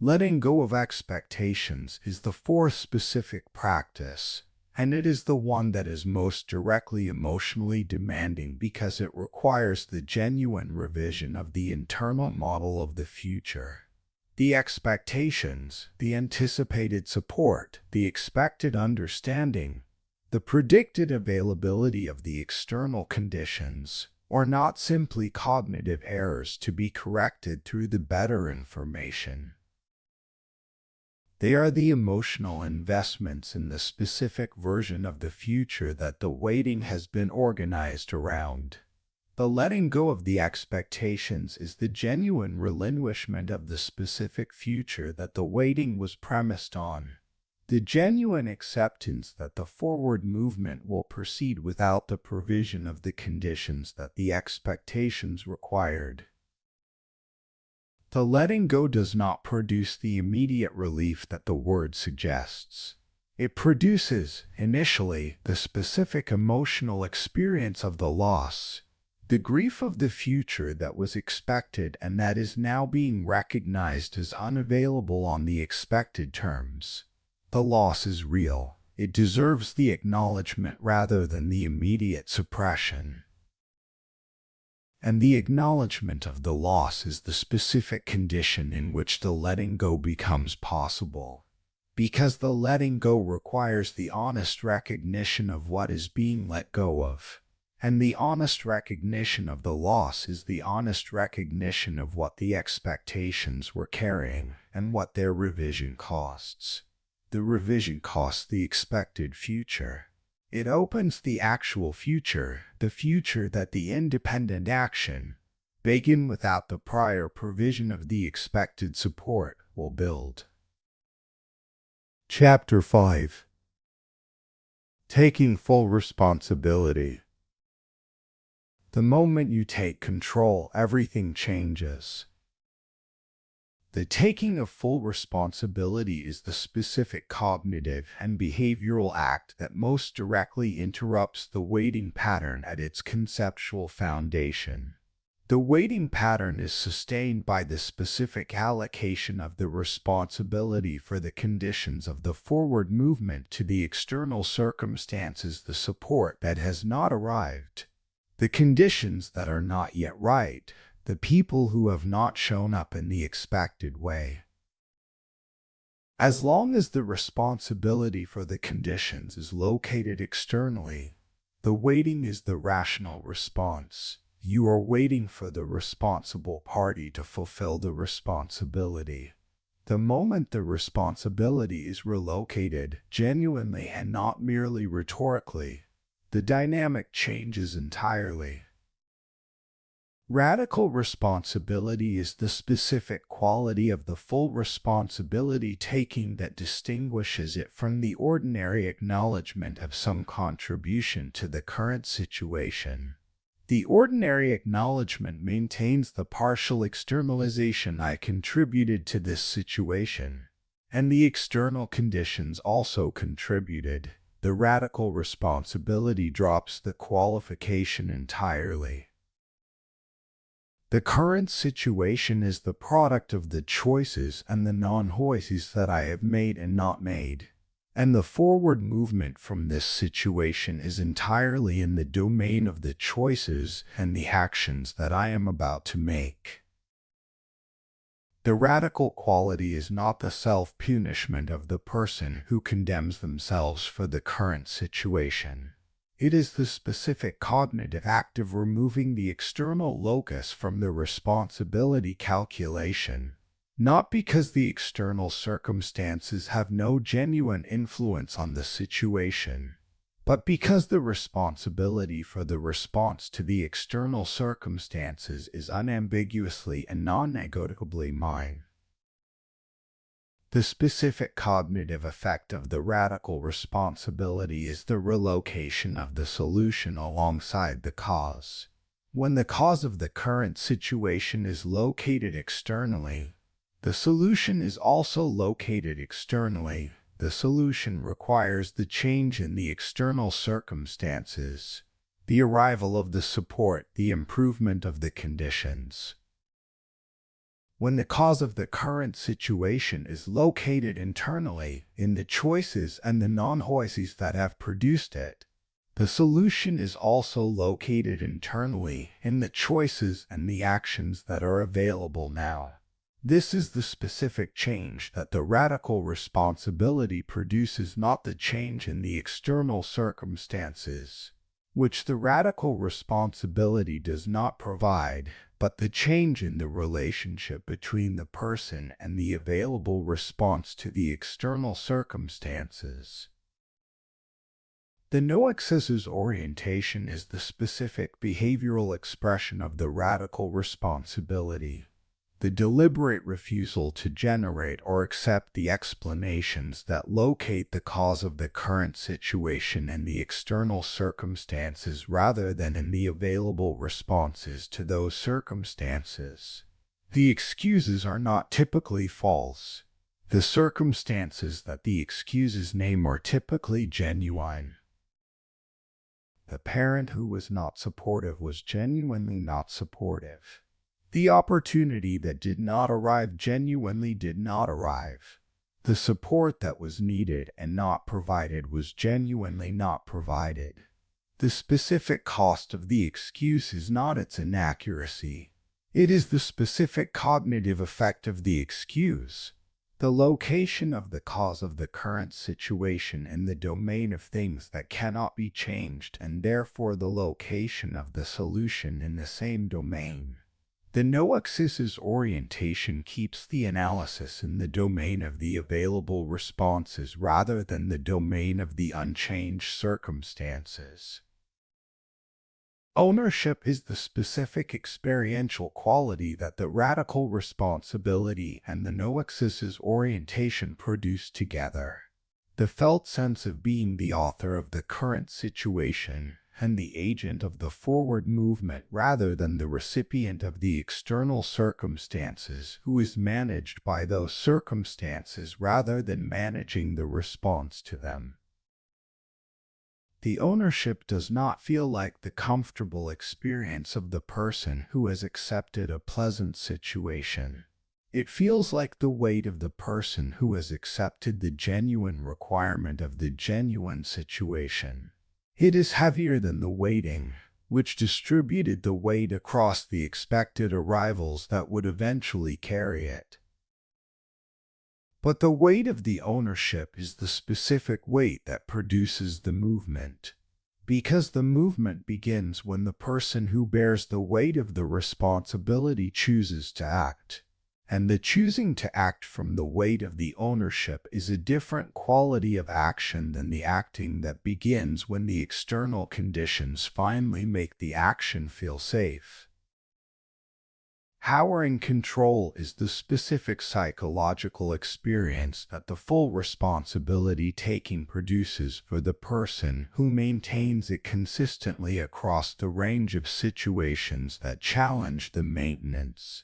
Letting go of expectations is the fourth specific practice, and it is the one that is most directly emotionally demanding because it requires the genuine revision of the internal model of the future. The expectations, the anticipated support, the expected understanding, the predicted availability of the external conditions, are not simply cognitive errors to be corrected through the better information. They are the emotional investments in the specific version of the future that the waiting has been organized around. The letting go of the expectations is the genuine relinquishment of the specific future that the waiting was premised on. The genuine acceptance that the forward movement will proceed without the provision of the conditions that the expectations required. The letting go does not produce the immediate relief that the word suggests. It produces, initially, the specific emotional experience of the loss, the grief of the future that was expected and that is now being recognized as unavailable on the expected terms. The loss is real. It deserves the acknowledgement rather than the immediate suppression. And the acknowledgement of the loss is the specific condition in which the letting go becomes possible. Because the letting go requires the honest recognition of what is being let go of. And the honest recognition of the loss is the honest recognition of what the expectations were carrying and what their revision costs. The revision costs the expected future. It opens the actual future, the future that the independent action, begun without the prior provision of the expected support, will build. Chapter 5. Taking full responsibility. The moment you take control, everything changes. The taking of full responsibility is the specific cognitive and behavioral act that most directly interrupts the waiting pattern at its conceptual foundation. The waiting pattern is sustained by the specific allocation of the responsibility for the conditions of the forward movement to the external circumstances, the support that has not arrived, the conditions that are not yet right, the people who have not shown up in the expected way. As long as the responsibility for the conditions is located externally, the waiting is the rational response. You are waiting for the responsible party to fulfill the responsibility. The moment the responsibility is relocated, genuinely and not merely rhetorically, the dynamic changes entirely. Radical responsibility is the specific quality of the full responsibility taking that distinguishes it from the ordinary acknowledgement of some contribution to the current situation. The ordinary acknowledgement maintains the partial externalization I contributed to this situation, and the external conditions also contributed. The radical responsibility drops the qualification entirely. The current situation is the product of the choices and the non-choices that I have made and not made. And the forward movement from this situation is entirely in the domain of the choices and the actions that I am about to make. The radical quality is not the self-punishment of the person who condemns themselves for the current situation. It is the specific cognitive act of removing the external locus from the responsibility calculation, not because the external circumstances have no genuine influence on the situation, but because the responsibility for the response to the external circumstances is unambiguously and non-negotiably mine. The specific cognitive effect of the radical responsibility is the relocation of the solution alongside the cause. When the cause of the current situation is located externally, the solution is also located externally. The solution requires the change in the external circumstances, the arrival of the support, the improvement of the conditions. When the cause of the current situation is located internally, in the choices and the non-choices that have produced it, the solution is also located internally, in the choices and the actions that are available now. This is the specific change that the radical responsibility produces, not the change in the external circumstances, which the radical responsibility does not provide, but the change in the relationship between the person and the available response to the external circumstances. The no-excesses orientation is the specific behavioral expression of the radical responsibility. The deliberate refusal to generate or accept the explanations that locate the cause of the current situation in the external circumstances rather than in the available responses to those circumstances. The excuses are not typically false. The circumstances that the excuses name are typically genuine. The parent who was not supportive was genuinely not supportive. The opportunity that did not arrive genuinely did not arrive. The support that was needed and not provided was genuinely not provided. The specific cost of the excuse is not its inaccuracy. It is the specific cognitive effect of the excuse. The location of the cause of the current situation in the domain of things that cannot be changed, and therefore the location of the solution in the same domain. The no-access orientation keeps the analysis in the domain of the available responses rather than the domain of the unchanged circumstances. Ownership is the specific experiential quality that the radical responsibility and the no-access orientation produce together. The felt sense of being the author of the current situation and the agent of the forward movement rather than the recipient of the external circumstances who is managed by those circumstances rather than managing the response to them. The ownership does not feel like the comfortable experience of the person who has accepted a pleasant situation. It feels like the weight of the person who has accepted the genuine requirement of the genuine situation. It is heavier than the weighting, which distributed the weight across the expected arrivals that would eventually carry it. But the weight of the ownership is the specific weight that produces the movement. Because the movement begins when the person who bears the weight of the responsibility chooses to act. And the choosing to act from the weight of the ownership is a different quality of action than the acting that begins when the external conditions finally make the action feel safe. Power and control is the specific psychological experience that the full responsibility taking produces for the person who maintains it consistently across the range of situations that challenge the maintenance.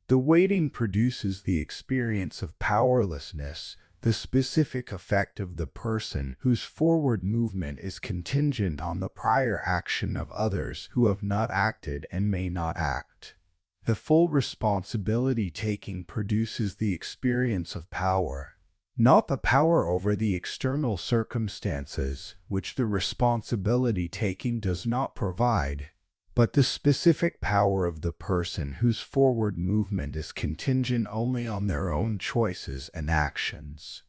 The weighting produces the experience of powerlessness, the specific effect of the person whose forward movement is contingent on the prior action of others who have not acted and may not act. The full responsibility taking produces the experience of power, not the power over the external circumstances, which the responsibility taking does not provide, but the specific power of the person whose forward movement is contingent only on their own choices and actions.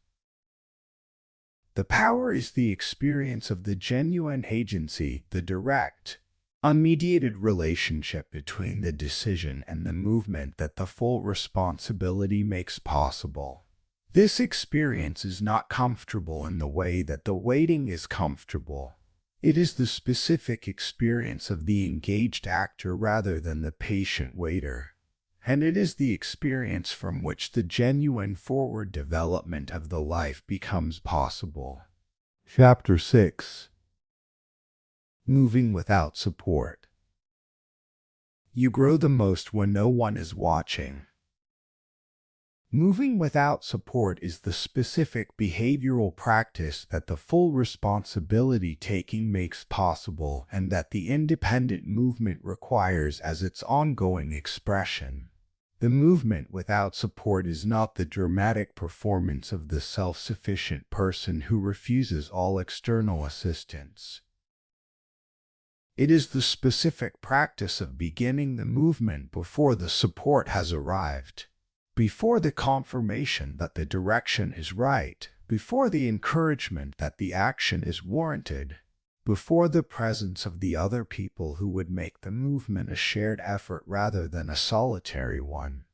The power is the experience of the genuine agency, the direct, unmediated relationship between the decision and the movement that the full responsibility makes possible. This experience is not comfortable in the way that the waiting is comfortable. It is the specific experience of the engaged actor rather than the patient waiter. And it is the experience from which the genuine forward development of the life becomes possible. Chapter 6. Moving without support. You grow the most when no one is watching. Moving without support is the specific behavioral practice that the full responsibility taking makes possible and that the independent movement requires as its ongoing expression. The movement without support is not the dramatic performance of the self-sufficient person who refuses all external assistance. It is the specific practice of beginning the movement before the support has arrived. Before the confirmation that the direction is right, before the encouragement that the action is warranted, before the presence of the other people who would make the movement a shared effort rather than a solitary one.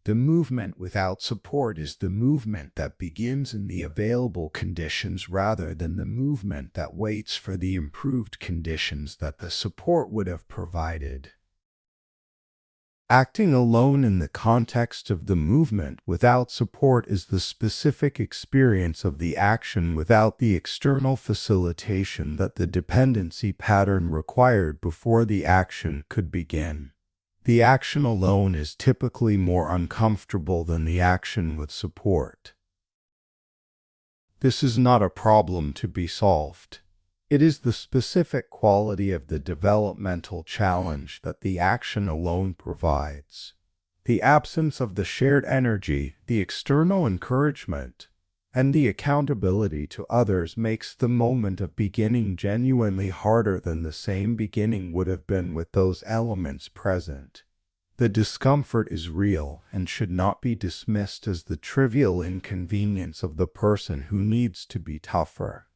The movement without support is the movement that begins in the available conditions rather than the movement that waits for the improved conditions that the support would have provided. Acting alone in the context of the movement without support is the specific experience of the action without the external facilitation that the dependency pattern required before the action could begin. The action alone is typically more uncomfortable than the action with support. This is not a problem to be solved. It is the specific quality of the developmental challenge that the action alone provides. The absence of the shared energy, the external encouragement, And the accountability to others makes the moment of beginning genuinely harder than the same beginning would have been with those elements present. The discomfort is real and should not be dismissed as the trivial inconvenience of the person who needs to be tougher.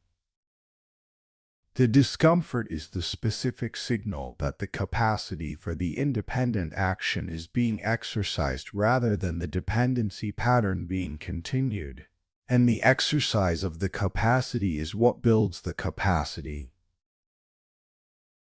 The discomfort is the specific signal that the capacity for the independent action is being exercised rather than the dependency pattern being continued. And the exercise of the capacity is what builds the capacity.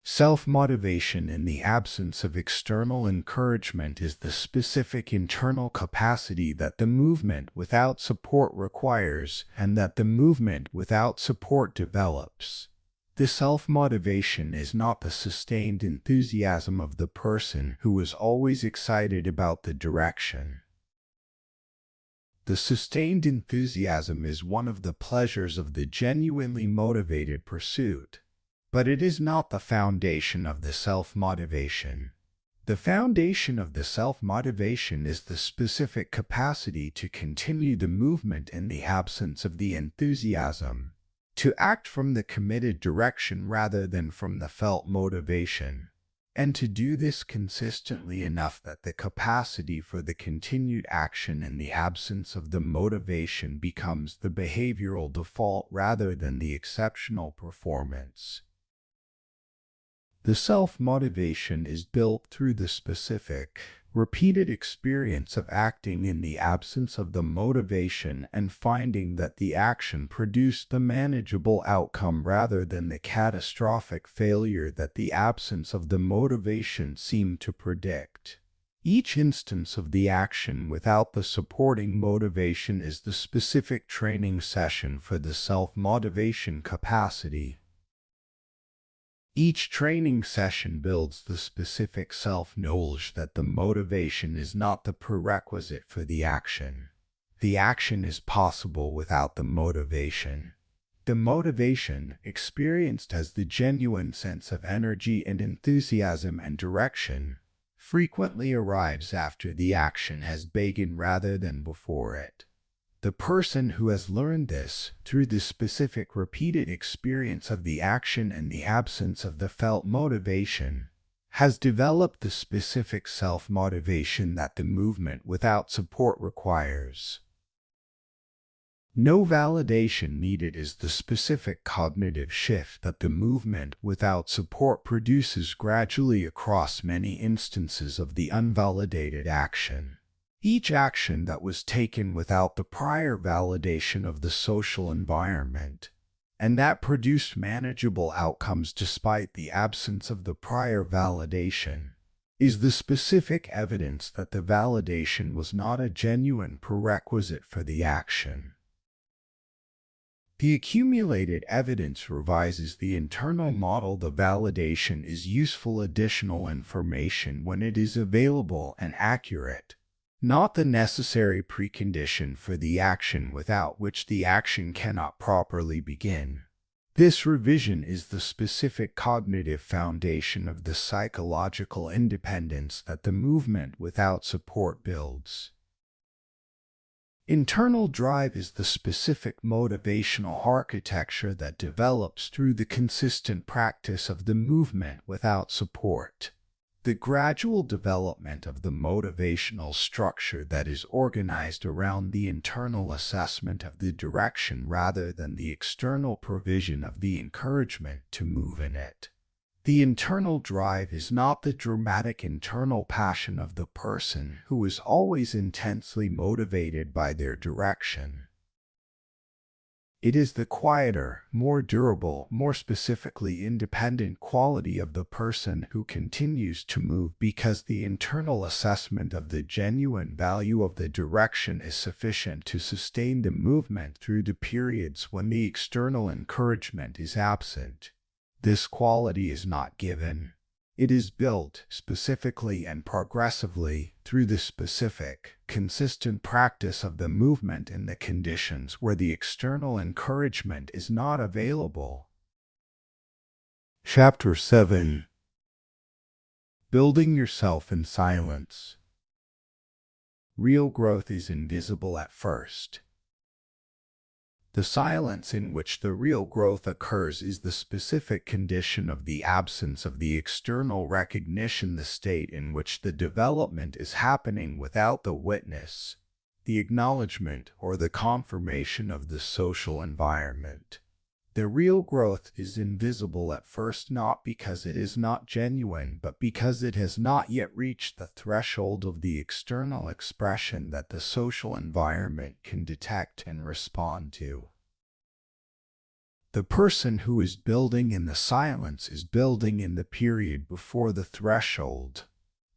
Self-motivation in the absence of external encouragement is the specific internal capacity that the movement without support requires and that the movement without support develops. The self-motivation is not the sustained enthusiasm of the person who is always excited about the direction. The sustained enthusiasm is one of the pleasures of the genuinely motivated pursuit, but it is not the foundation of the self-motivation. The foundation of the self-motivation is the specific capacity to continue the movement in the absence of the enthusiasm, to act from the committed direction rather than from the felt motivation, and to do this consistently enough that the capacity for the continued action in the absence of the motivation becomes the behavioral default rather than the exceptional performance. The self-motivation is built through the specific, repeated experience of acting in the absence of the motivation and finding that the action produced the manageable outcome rather than the catastrophic failure that the absence of the motivation seemed to predict. Each instance of the action without the supporting motivation is the specific training session for the self-motivation capacity. Each training session builds the specific self-knowledge that the motivation is not the prerequisite for the action. The action is possible without the motivation. The motivation, experienced as the genuine sense of energy and enthusiasm and direction, frequently arrives after the action has begun rather than before it. The person who has learned this, through the specific repeated experience of the action and the absence of the felt motivation, has developed the specific self-motivation that the movement without support requires. No validation needed is the specific cognitive shift that the movement without support produces gradually across many instances of the unvalidated action. Each action that was taken without the prior validation of the social environment, and that produced manageable outcomes despite the absence of the prior validation, is the specific evidence that the validation was not a genuine prerequisite for the action. The accumulated evidence revises the internal model. The validation is useful additional information when it is available and accurate, not the necessary precondition for the action without which the action cannot properly begin. This revision is the specific cognitive foundation of the psychological independence that the movement without support builds. Internal drive is the specific motivational architecture that develops through the consistent practice of the movement without support. The gradual development of the motivational structure that is organized around the internal assessment of the direction rather than the external provision of the encouragement to move in it. The internal drive is not the dramatic internal passion of the person who is always intensely motivated by their direction. It is the quieter, more durable, more specifically independent quality of the person who continues to move because the internal assessment of the genuine value of the direction is sufficient to sustain the movement through the periods when the external encouragement is absent. This quality is not given. It is built specifically and progressively through the specific, consistent practice of the movement in the conditions where the external encouragement is not available. Chapter 7. Building yourself in silence. Real growth is invisible at first. The silence in which the real growth occurs is the specific condition of the absence of the external recognition, the state in which the development is happening without the witness, the acknowledgement, or the confirmation of the social environment. The real growth is invisible at first, not because it is not genuine, but because it has not yet reached the threshold of the external expression that the social environment can detect and respond to. The person who is building in the silence is building in the period before the threshold,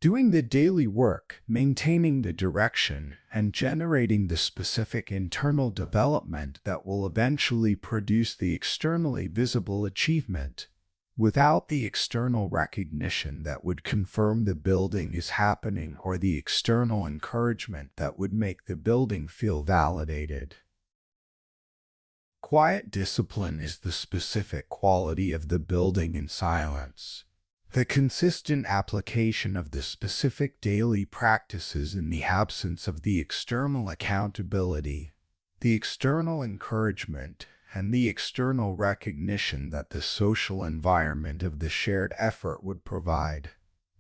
doing the daily work, maintaining the direction, and generating the specific internal development that will eventually produce the externally visible achievement. Without the external recognition that would confirm the building is happening, or the external encouragement that would make the building feel validated. Quiet discipline is the specific quality of the building in silence. The consistent application of the specific daily practices in the absence of the external accountability, the external encouragement, and the external recognition that the social environment of the shared effort would provide.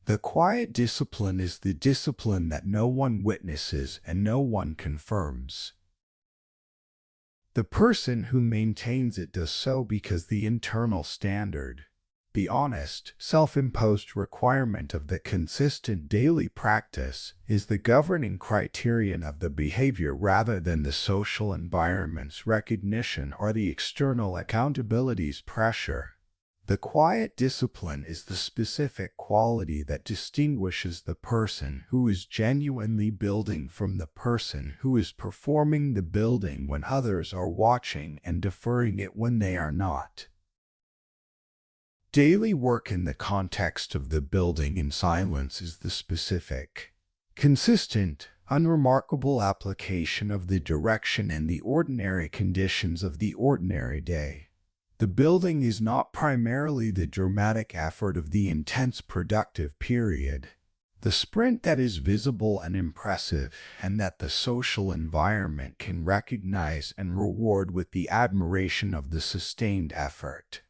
The quiet discipline is the discipline that no one witnesses and no one confirms. The person who maintains it does so because the internal standard, the honest, self-imposed requirement of the consistent daily practice, is the governing criterion of the behavior rather than the social environment's recognition or the external accountability's pressure. The quiet discipline is the specific quality that distinguishes the person who is genuinely building from the person who is performing the building when others are watching and deferring it when they are not. Daily work in the context of the building in silence is the specific, consistent, unremarkable application of the direction and the ordinary conditions of the ordinary day. The building is not primarily the dramatic effort of the intense productive period, the sprint that is visible and impressive, and that the social environment can recognize and reward with the admiration of the sustained effort.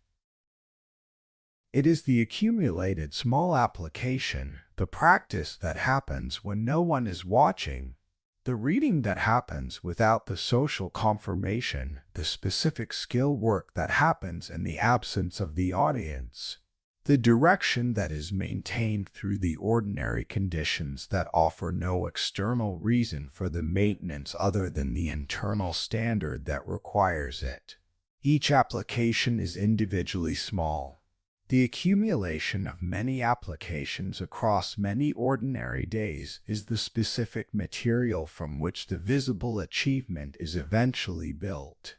It is the accumulated small application, the practice that happens when no one is watching, the reading that happens without the social confirmation, the specific skill work that happens in the absence of the audience, the direction that is maintained through the ordinary conditions that offer no external reason for the maintenance other than the internal standard that requires it. Each application is individually small. The accumulation of many applications across many ordinary days is the specific material from which the visible achievement is eventually built.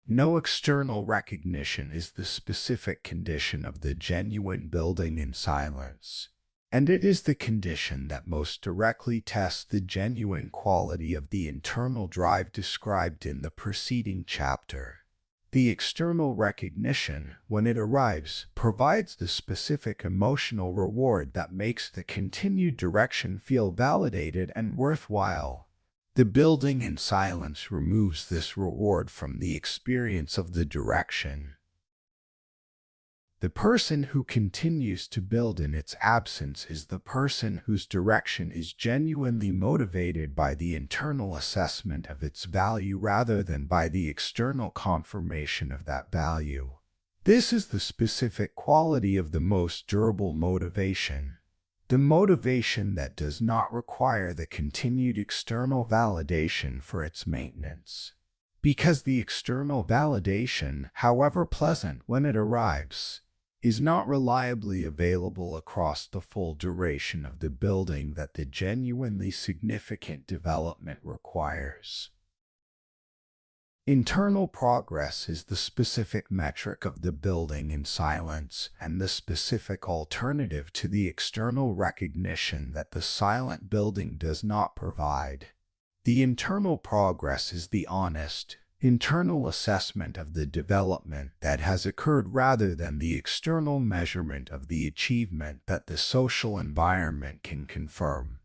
No external recognition is the specific condition of the genuine building in silence, and it is the condition that most directly tests the genuine quality of the internal drive described in the preceding chapter. The external recognition, when it arrives, provides the specific emotional reward that makes the continued direction feel validated and worthwhile. The building in silence removes this reward from the experience of the direction. The person who continues to build in its absence is the person whose direction is genuinely motivated by the internal assessment of its value rather than by the external confirmation of that value. This is the specific quality of the most durable motivation, the motivation that does not require the continued external validation for its maintenance. Because the external validation, however pleasant when it arrives, is not reliably available across the full duration of the building that the genuinely significant development requires. Internal progress is the specific metric of the building in silence and the specific alternative to the external recognition that the silent building does not provide. The internal progress is the honest, internal assessment of the development that has occurred rather than the external measurement of the achievement that the social environment can confirm.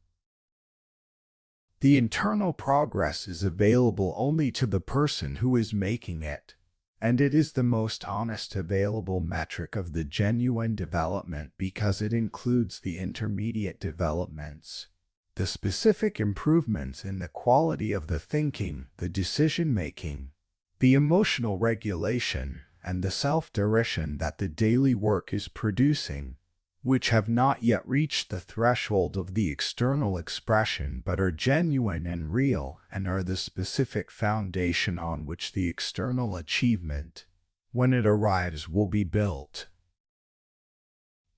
The internal progress is available only to the person who is making it, and it is the most honest available metric of the genuine development because it includes the intermediate developments, the specific improvements in the quality of the thinking, the decision-making, the emotional regulation, and the self-direction that the daily work is producing, which have not yet reached the threshold of the external expression but are genuine and real and are the specific foundation on which the external achievement, when it arrives, will be built.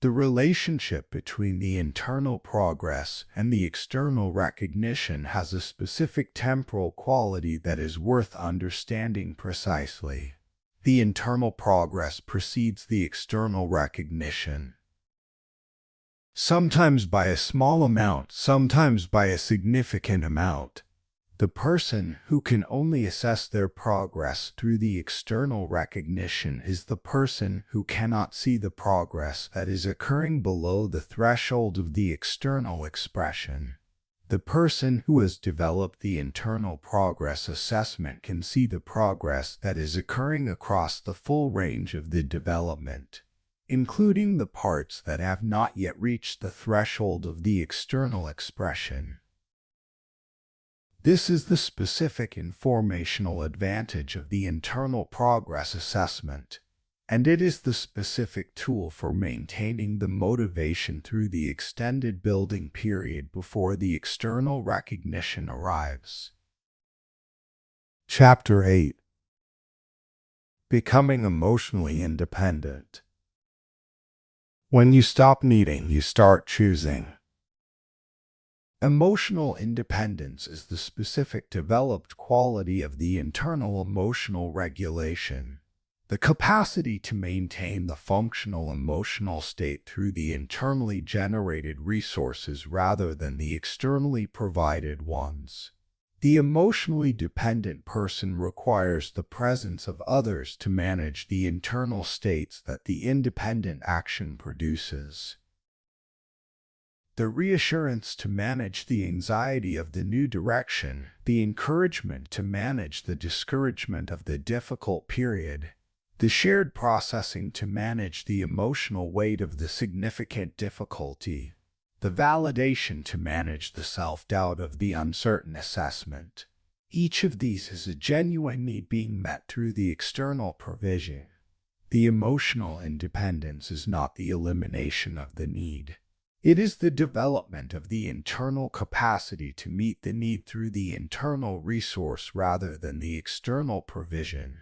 The relationship between the internal progress and the external recognition has a specific temporal quality that is worth understanding precisely. The internal progress precedes the external recognition. Sometimes by a small amount, sometimes by a significant amount. The person who can only assess their progress through the external recognition is the person who cannot see the progress that is occurring below the threshold of the external expression. The person who has developed the internal progress assessment can see the progress that is occurring across the full range of the development, including the parts that have not yet reached the threshold of the external expression. This is the specific informational advantage of the internal progress assessment, and it is the specific tool for maintaining the motivation through the extended building period before the external recognition arrives. Chapter 8: Becoming Emotionally Independent. When you stop needing, you start choosing. Emotional independence is the specific developed quality of the internal emotional regulation, the capacity to maintain the functional emotional state through the internally generated resources rather than the externally provided ones. The emotionally dependent person requires the presence of others to manage the internal states that the independent action produces. The reassurance to manage the anxiety of the new direction, the encouragement to manage the discouragement of the difficult period, the shared processing to manage the emotional weight of the significant difficulty, the validation to manage the self-doubt of the uncertain assessment. Each of these is a genuine need being met through the external provision. The emotional independence is not the elimination of the need. It is the development of the internal capacity to meet the need through the internal resource rather than the external provision.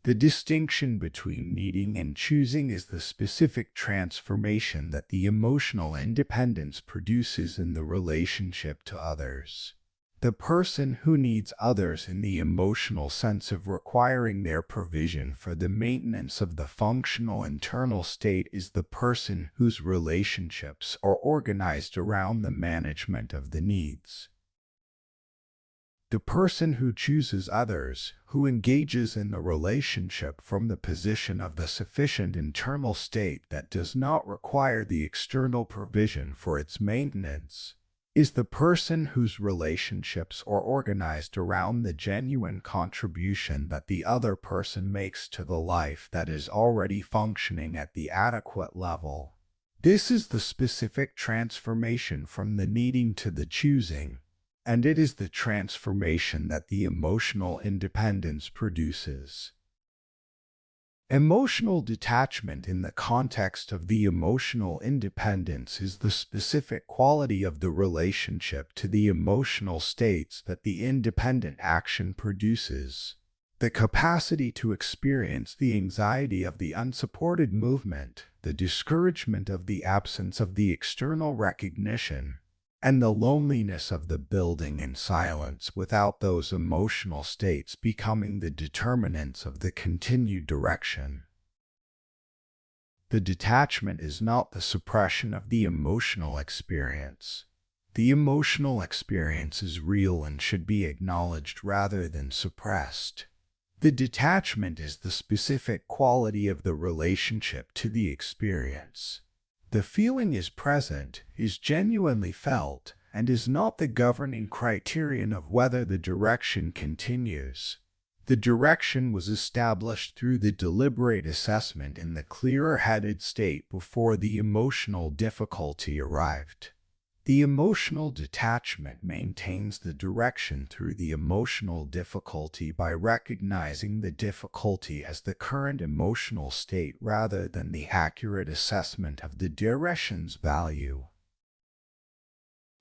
The distinction between needing and choosing is the specific transformation that the emotional independence produces in the relationship to others. The person who needs others in the emotional sense of requiring their provision for the maintenance of the functional internal state is the person whose relationships are organized around the management of the needs. The person who chooses others, who engages in the relationship from the position of the sufficient internal state that does not require the external provision for its maintenance, is the person whose relationships are organized around the genuine contribution that the other person makes to the life that is already functioning at the adequate level. This is the specific transformation from the needing to the choosing, and it is the transformation that the emotional independence produces. Emotional detachment in the context of the emotional independence is the specific quality of the relationship to the emotional states that the independent action produces. The capacity to experience the anxiety of the unsupported movement, the discouragement of the absence of the external recognition, and the loneliness of the building in silence without those emotional states becoming the determinants of the continued direction. The detachment is not the suppression of the emotional experience. The emotional experience is real and should be acknowledged rather than suppressed. The detachment is the specific quality of the relationship to the experience. The feeling is present, is genuinely felt, and is not the governing criterion of whether the direction continues. The direction was established through the deliberate assessment in the clearer-headed state before the emotional difficulty arrived. The emotional detachment maintains the direction through the emotional difficulty by recognizing the difficulty as the current emotional state rather than the accurate assessment of the direction's value.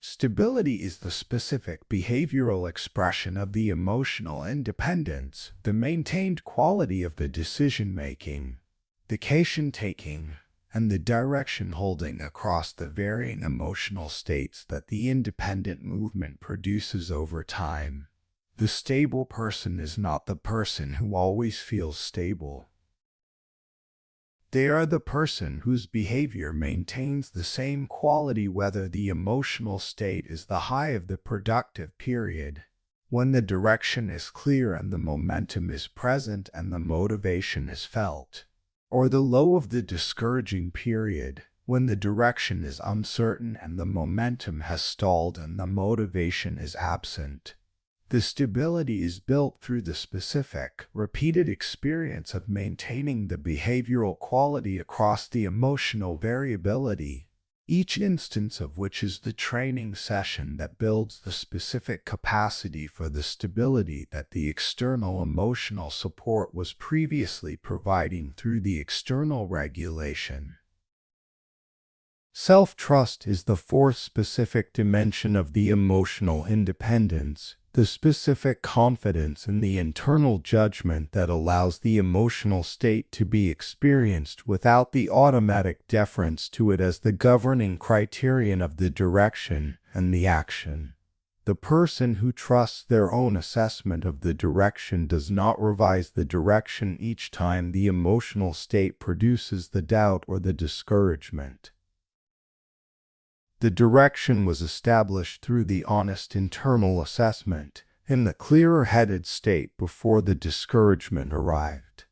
Stability is the specific behavioral expression of the emotional independence, the maintained quality of the decision-making, the action-taking, and the direction holding across the varying emotional states that the independent movement produces over time. The stable person is not the person who always feels stable. They are the person whose behavior maintains the same quality whether the emotional state is the high of the productive period, when the direction is clear and the momentum is present and the motivation is felt, or the low of the discouraging period, when the direction is uncertain and the momentum has stalled and the motivation is absent. The stability is built through the specific, repeated experience of maintaining the behavioral quality across the emotional variability, each instance of which is the training session that builds the specific capacity for the stability that the external emotional support was previously providing through the external regulation. Self-trust is the fourth specific dimension of the emotional independence, the specific confidence in the internal judgment that allows the emotional state to be experienced without the automatic deference to it as the governing criterion of the direction and the action. The person who trusts their own assessment of the direction does not revise the direction each time the emotional state produces the doubt or the discouragement. The direction was established through the honest internal assessment, in the clearer-headed state before the discouragement arrived.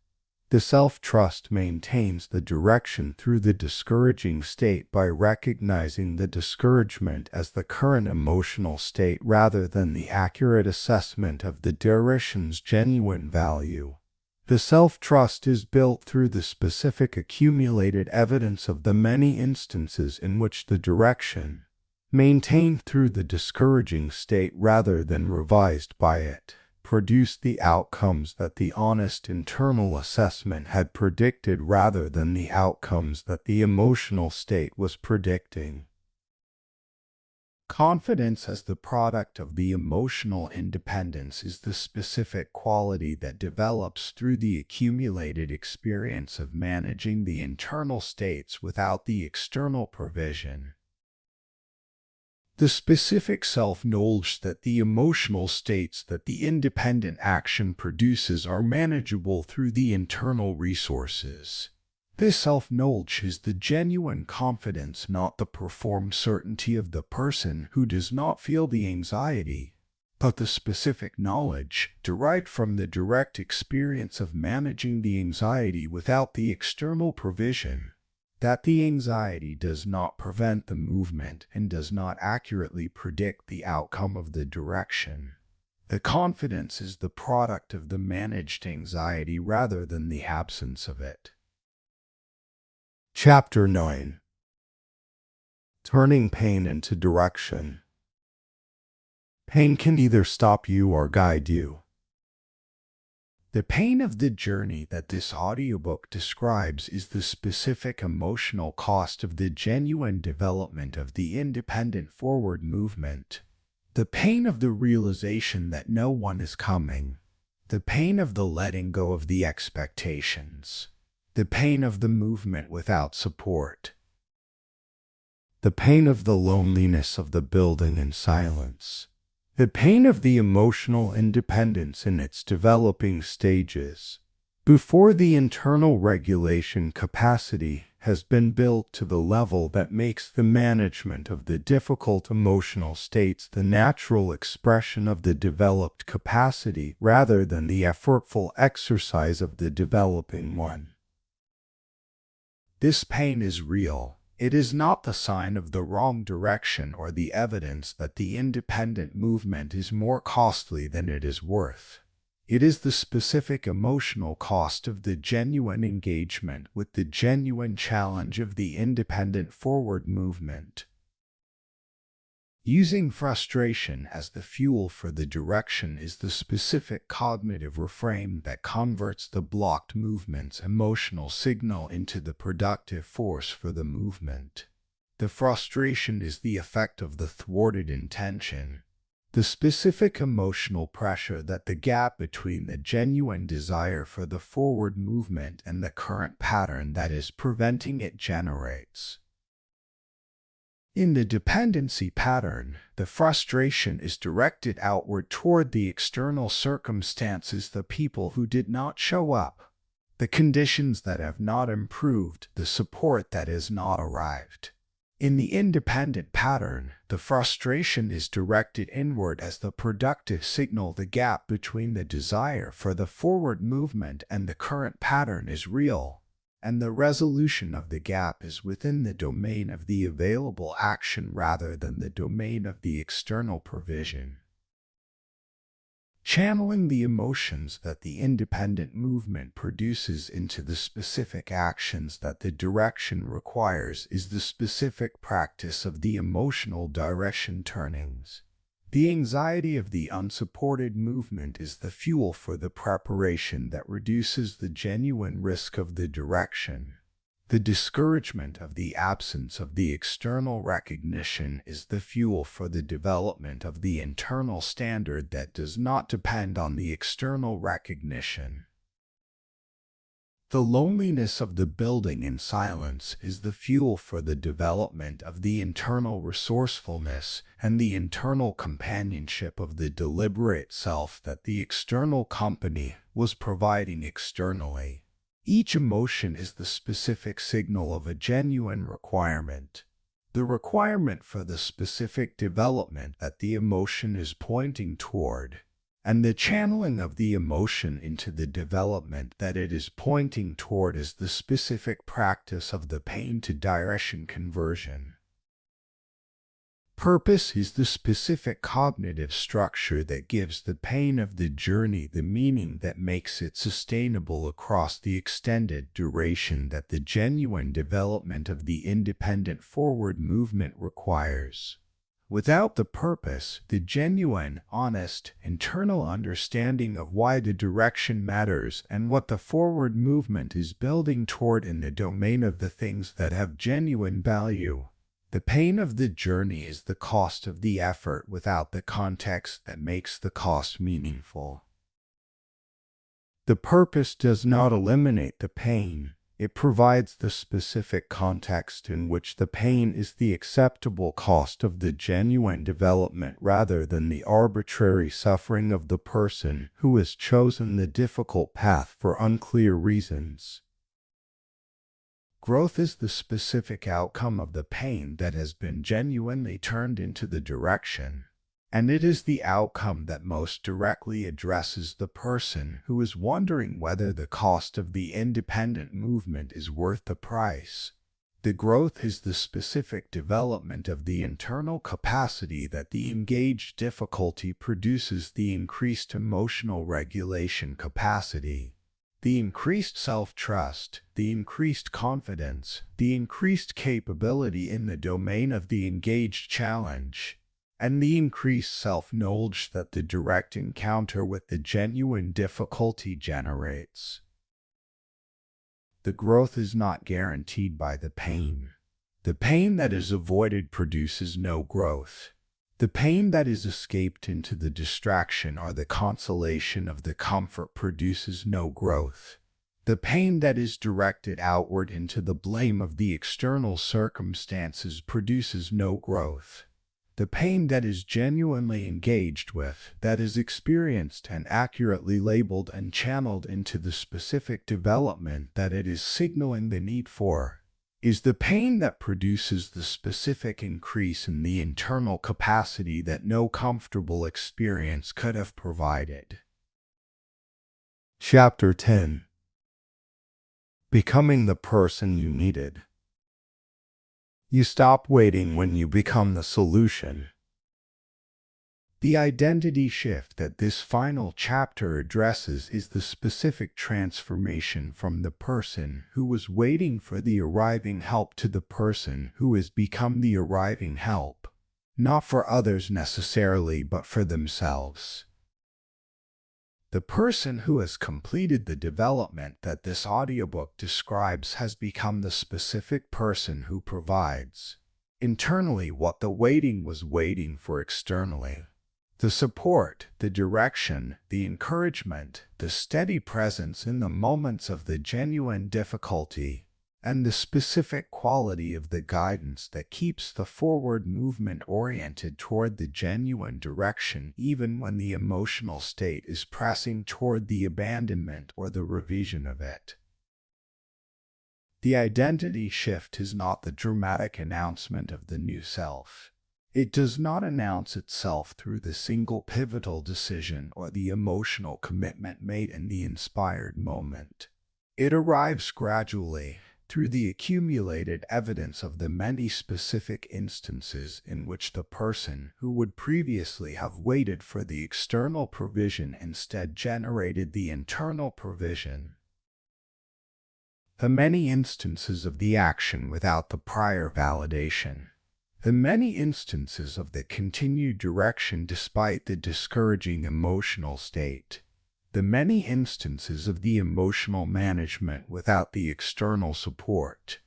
The self-trust maintains the direction through the discouraging state by recognizing the discouragement as the current emotional state rather than the accurate assessment of the direction's genuine value. The self-trust is built through the specific accumulated evidence of the many instances in which the direction, maintained through the discouraging state rather than revised by it, produced the outcomes that the honest internal assessment had predicted rather than the outcomes that the emotional state was predicting. Confidence as the product of the emotional independence is the specific quality that develops through the accumulated experience of managing the internal states without the external provision. The specific self-knowledge that the emotional states that the independent action produces are manageable through the internal resources. This self-knowledge is the genuine confidence, not the performed certainty of the person who does not feel the anxiety, but the specific knowledge derived from the direct experience of managing the anxiety without the external provision, that the anxiety does not prevent the movement and does not accurately predict the outcome of the direction. The confidence is the product of the managed anxiety rather than the absence of it. Chapter 9. Turning pain into direction. Pain can either stop you or guide you. The pain of the journey that this audiobook describes is the specific emotional cost of the genuine development of the independent forward movement. The pain of the realization that no one is coming. The pain of the letting go of the expectations. The pain of the movement without support. The pain of the loneliness of the building in silence. The pain of the emotional independence in its developing stages, before the internal regulation capacity has been built to the level that makes the management of the difficult emotional states the natural expression of the developed capacity rather than the effortful exercise of the developing one. This pain is real. It is not the sign of the wrong direction or the evidence that the independent movement is more costly than it is worth. It is the specific emotional cost of the genuine engagement with the genuine challenge of the independent forward movement. Using frustration as the fuel for the direction is the specific cognitive reframe that converts the blocked movement's emotional signal into the productive force for the movement. The frustration is the effect of the thwarted intention, the specific emotional pressure that the gap between the genuine desire for the forward movement and the current pattern that is preventing it generates. In the dependency pattern, the frustration is directed outward toward the external circumstances, the people who did not show up, the conditions that have not improved, the support that has not arrived. In the independent pattern, the frustration is directed inward as the productive signal. The gap between the desire for the forward movement and the current pattern is real, and the resolution of the gap is within the domain of the available action rather than the domain of the external provision. Channeling the emotions that the independent movement produces into the specific actions that the direction requires is the specific practice of the emotional direction turnings. The anxiety of the unsupported movement is the fuel for the preparation that reduces the genuine risk of the direction. The discouragement of the absence of the external recognition is the fuel for the development of the internal standard that does not depend on the external recognition. The loneliness of the building in silence is the fuel for the development of the internal resourcefulness and the internal companionship of the deliberate self that the external company was providing externally. Each emotion is the specific signal of a genuine requirement, the requirement for the specific development that the emotion is pointing toward, and the channeling of the emotion into the development that it is pointing toward is the specific practice of the pain to direction conversion. Purpose is the specific cognitive structure that gives the pain of the journey the meaning that makes it sustainable across the extended duration that the genuine development of the independent forward movement requires. Without the purpose, the genuine, honest, internal understanding of why the direction matters and what the forward movement is building toward in the domain of the things that have genuine value, the pain of the journey is the cost of the effort without the context that makes the cost meaningful. The purpose does not eliminate the pain. It provides the specific context in which the pain is the acceptable cost of the genuine development rather than the arbitrary suffering of the person who has chosen the difficult path for unclear reasons. Growth is the specific outcome of the pain that has been genuinely turned into the direction, and it is the outcome that most directly addresses the person who is wondering whether the cost of the independent movement is worth the price. The growth is the specific development of the internal capacity that the engaged difficulty produces, the increased emotional regulation capacity, the increased self-trust, the increased confidence, the increased capability in the domain of the engaged challenge, and the increased self-knowledge that the direct encounter with the genuine difficulty generates. The growth is not guaranteed by the pain. The pain that is avoided produces no growth. The pain that is escaped into the distraction or the consolation of the comfort produces no growth. The pain that is directed outward into the blame of the external circumstances produces no growth. The pain that is genuinely engaged with, that is experienced and accurately labeled and channeled into the specific development that it is signaling the need for, is the pain that produces the specific increase in the internal capacity that no comfortable experience could have provided. Chapter 10. Becoming the person you needed. You stop waiting when you become the solution. The identity shift that this final chapter addresses is the specific transformation from the person who was waiting for the arriving help to the person who has become the arriving help, not for others necessarily, but for themselves. The person who has completed the development that this audiobook describes has become the specific person who provides internally what the waiting was waiting for externally. The support, the direction, the encouragement, the steady presence in the moments of the genuine difficulty, and the specific quality of the guidance that keeps the forward movement oriented toward the genuine direction even when the emotional state is pressing toward the abandonment or the revision of it. The identity shift is not the dramatic announcement of the new self. It does not announce itself through the single pivotal decision or the emotional commitment made in the inspired moment. It arrives gradually, through the accumulated evidence of the many specific instances in which the person who would previously have waited for the external provision instead generated the internal provision. The many instances of the action without the prior validation. The many instances of the continued direction despite the discouraging emotional state. The many instances of the emotional management without the external support.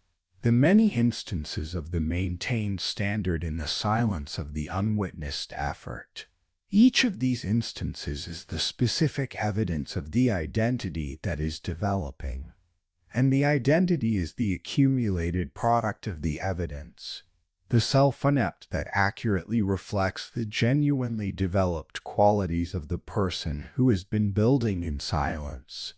The many instances of the maintained standard in the silence of the unwitnessed effort. Each of these instances is the specific evidence of the identity that is developing. And the identity is the accumulated product of the evidence. The self-inept that accurately reflects the genuinely developed qualities of the person who has been building in silence.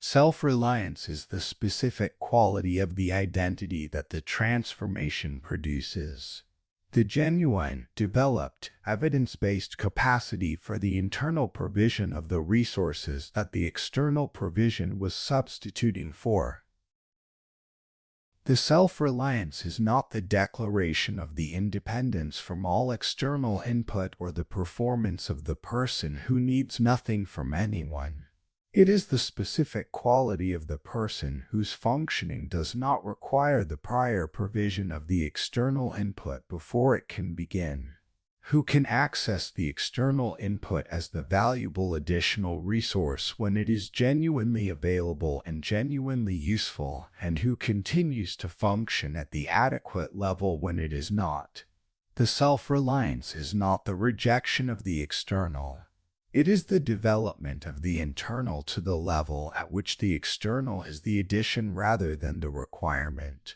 Self-reliance is the specific quality of the identity that the transformation produces. The genuine, developed, evidence-based capacity for the internal provision of the resources that the external provision was substituting for. The self-reliance is not the declaration of the independence from all external input or the performance of the person who needs nothing from anyone. It is the specific quality of the person whose functioning does not require the prior provision of the external input before it can begin, who can access the external input as the valuable additional resource when it is genuinely available and genuinely useful, and who continues to function at the adequate level when it is not. The self-reliance is not the rejection of the external. It is the development of the internal to the level at which the external is the addition rather than the requirement.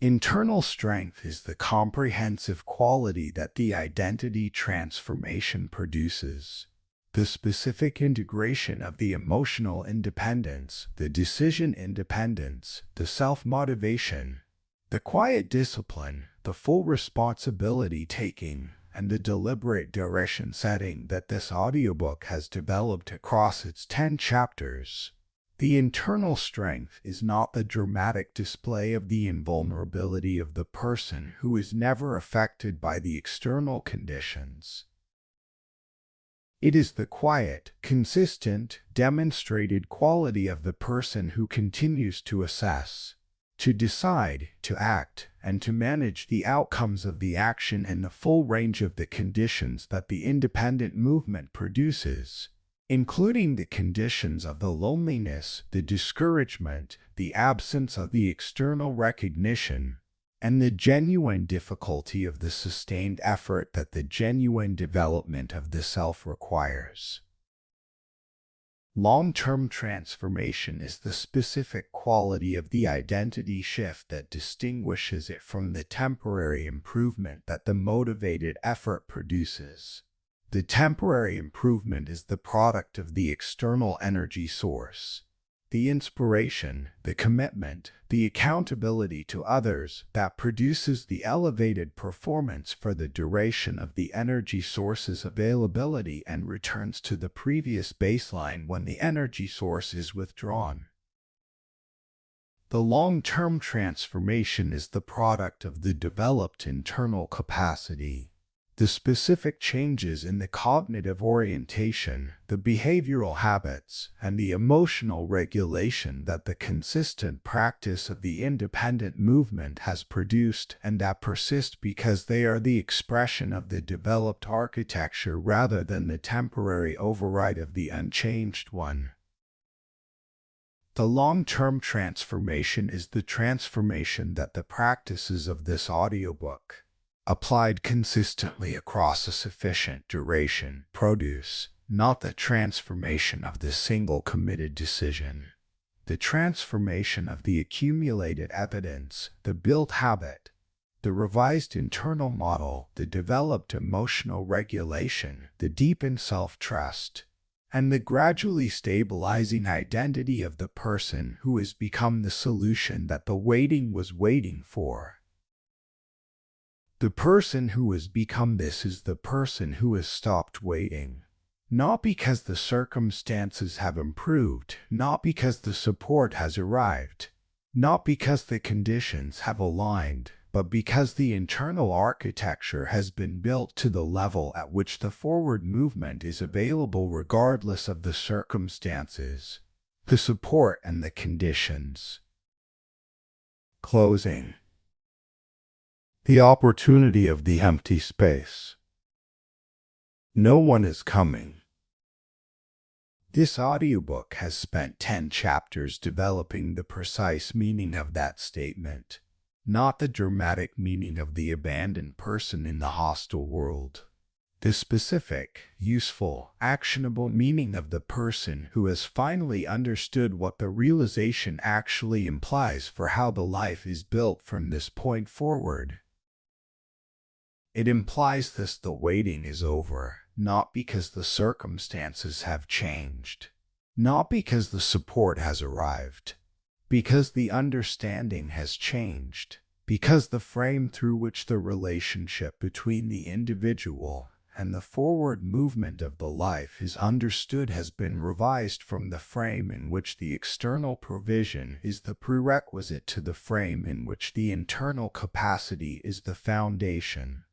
Internal strength is the comprehensive quality that the identity transformation produces. The specific integration of the emotional independence, the decision independence, the self-motivation, the quiet discipline, the full responsibility taking, and the deliberate direction setting that this audiobook has developed across its 10 chapters. The internal strength is not the dramatic display of the invulnerability of the person who is never affected by the external conditions. It is the quiet, consistent, demonstrated quality of the person who continues to assess, to decide, to act, and to manage the outcomes of the action in the full range of the conditions that the independent movement produces, including the conditions of the loneliness, the discouragement, the absence of the external recognition, and the genuine difficulty of the sustained effort that the genuine development of the self requires. Long-term transformation is the specific quality of the identity shift that distinguishes it from the temporary improvement that the motivated effort produces. The temporary improvement is the product of the external energy source, the inspiration, the commitment, the accountability to others that produces the elevated performance for the duration of the energy source's availability and returns to the previous baseline when the energy source is withdrawn. The long-term transformation is the product of the developed internal capacity. The specific changes in the cognitive orientation, the behavioral habits, and the emotional regulation that the consistent practice of the independent movement has produced and that persist because they are the expression of the developed architecture rather than the temporary override of the unchanged one. The long-term transformation is the transformation that the practices of this audiobook, applied consistently across a sufficient duration, produce, not the transformation of the single committed decision. The transformation of the accumulated evidence, the built habit, the revised internal model, the developed emotional regulation, the deepened self-trust, and the gradually stabilizing identity of the person who has become the solution that the waiting was waiting for. The person who has become this is the person who has stopped waiting. Not because the circumstances have improved, not because the support has arrived, not because the conditions have aligned, but because the internal architecture has been built to the level at which the forward movement is available regardless of the circumstances, the support and the conditions. Closing. The opportunity of the empty space. No one is coming. This audiobook has spent 10 chapters developing the precise meaning of that statement, not the dramatic meaning of the abandoned person in the hostile world. The specific, useful, actionable meaning of the person who has finally understood what the realization actually implies for how the life is built from this point forward. It implies this: the waiting is over, not because the circumstances have changed, not because the support has arrived, because the understanding has changed, because the frame through which the relationship between the individual and the forward movement of the life is understood has been revised from the frame in which the external provision is the prerequisite to the frame in which the internal capacity is the foundation.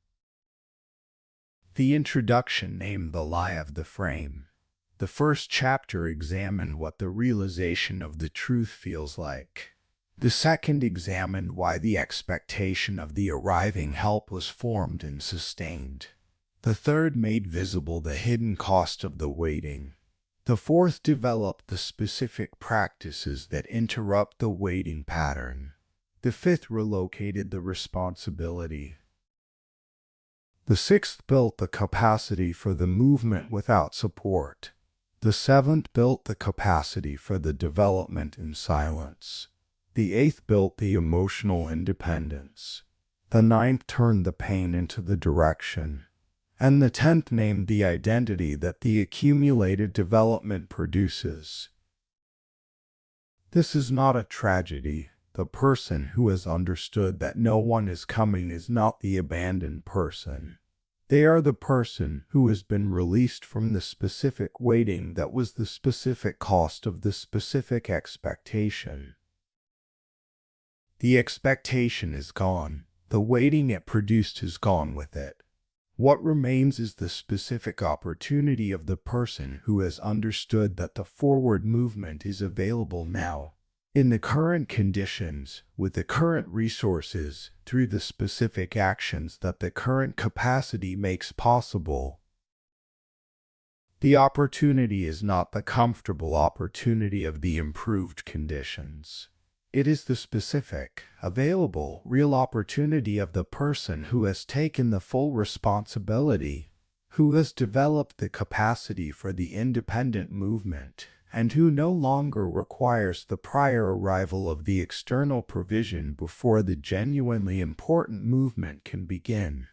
The introduction named the lie of the frame. The first chapter examined what the realization of the truth feels like. The second examined why the expectation of the arriving help was formed and sustained. The third made visible the hidden cost of the waiting. The fourth developed the specific practices that interrupt the waiting pattern. The fifth relocated the responsibility. The sixth built the capacity for the movement without support. The seventh built the capacity for the development in silence. The eighth built the emotional independence. The ninth turned the pain into the direction. And the 10th named the identity that the accumulated development produces. This is not a tragedy. The person who has understood that no one is coming is not the abandoned person. They are the person who has been released from the specific waiting that was the specific cost of the specific expectation. The expectation is gone. The waiting it produced is gone with it. What remains is the specific opportunity of the person who has understood that the forward movement is available now, in the current conditions, with the current resources, through the specific actions that the current capacity makes possible. The opportunity is not the comfortable opportunity of the improved conditions. It is the specific, available, real opportunity of the person who has taken the full responsibility, who has developed the capacity for the independent movement, and who no longer requires the prior arrival of the external provision before the genuinely important movement can begin.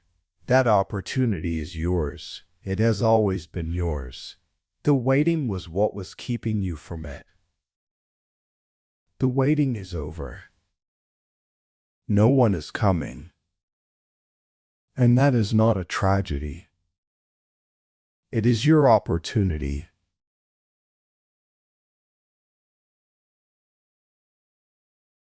That opportunity is yours. It has always been yours. The waiting was what was keeping you from it. The waiting is over. No one is coming. And that is not a tragedy. It is your opportunity.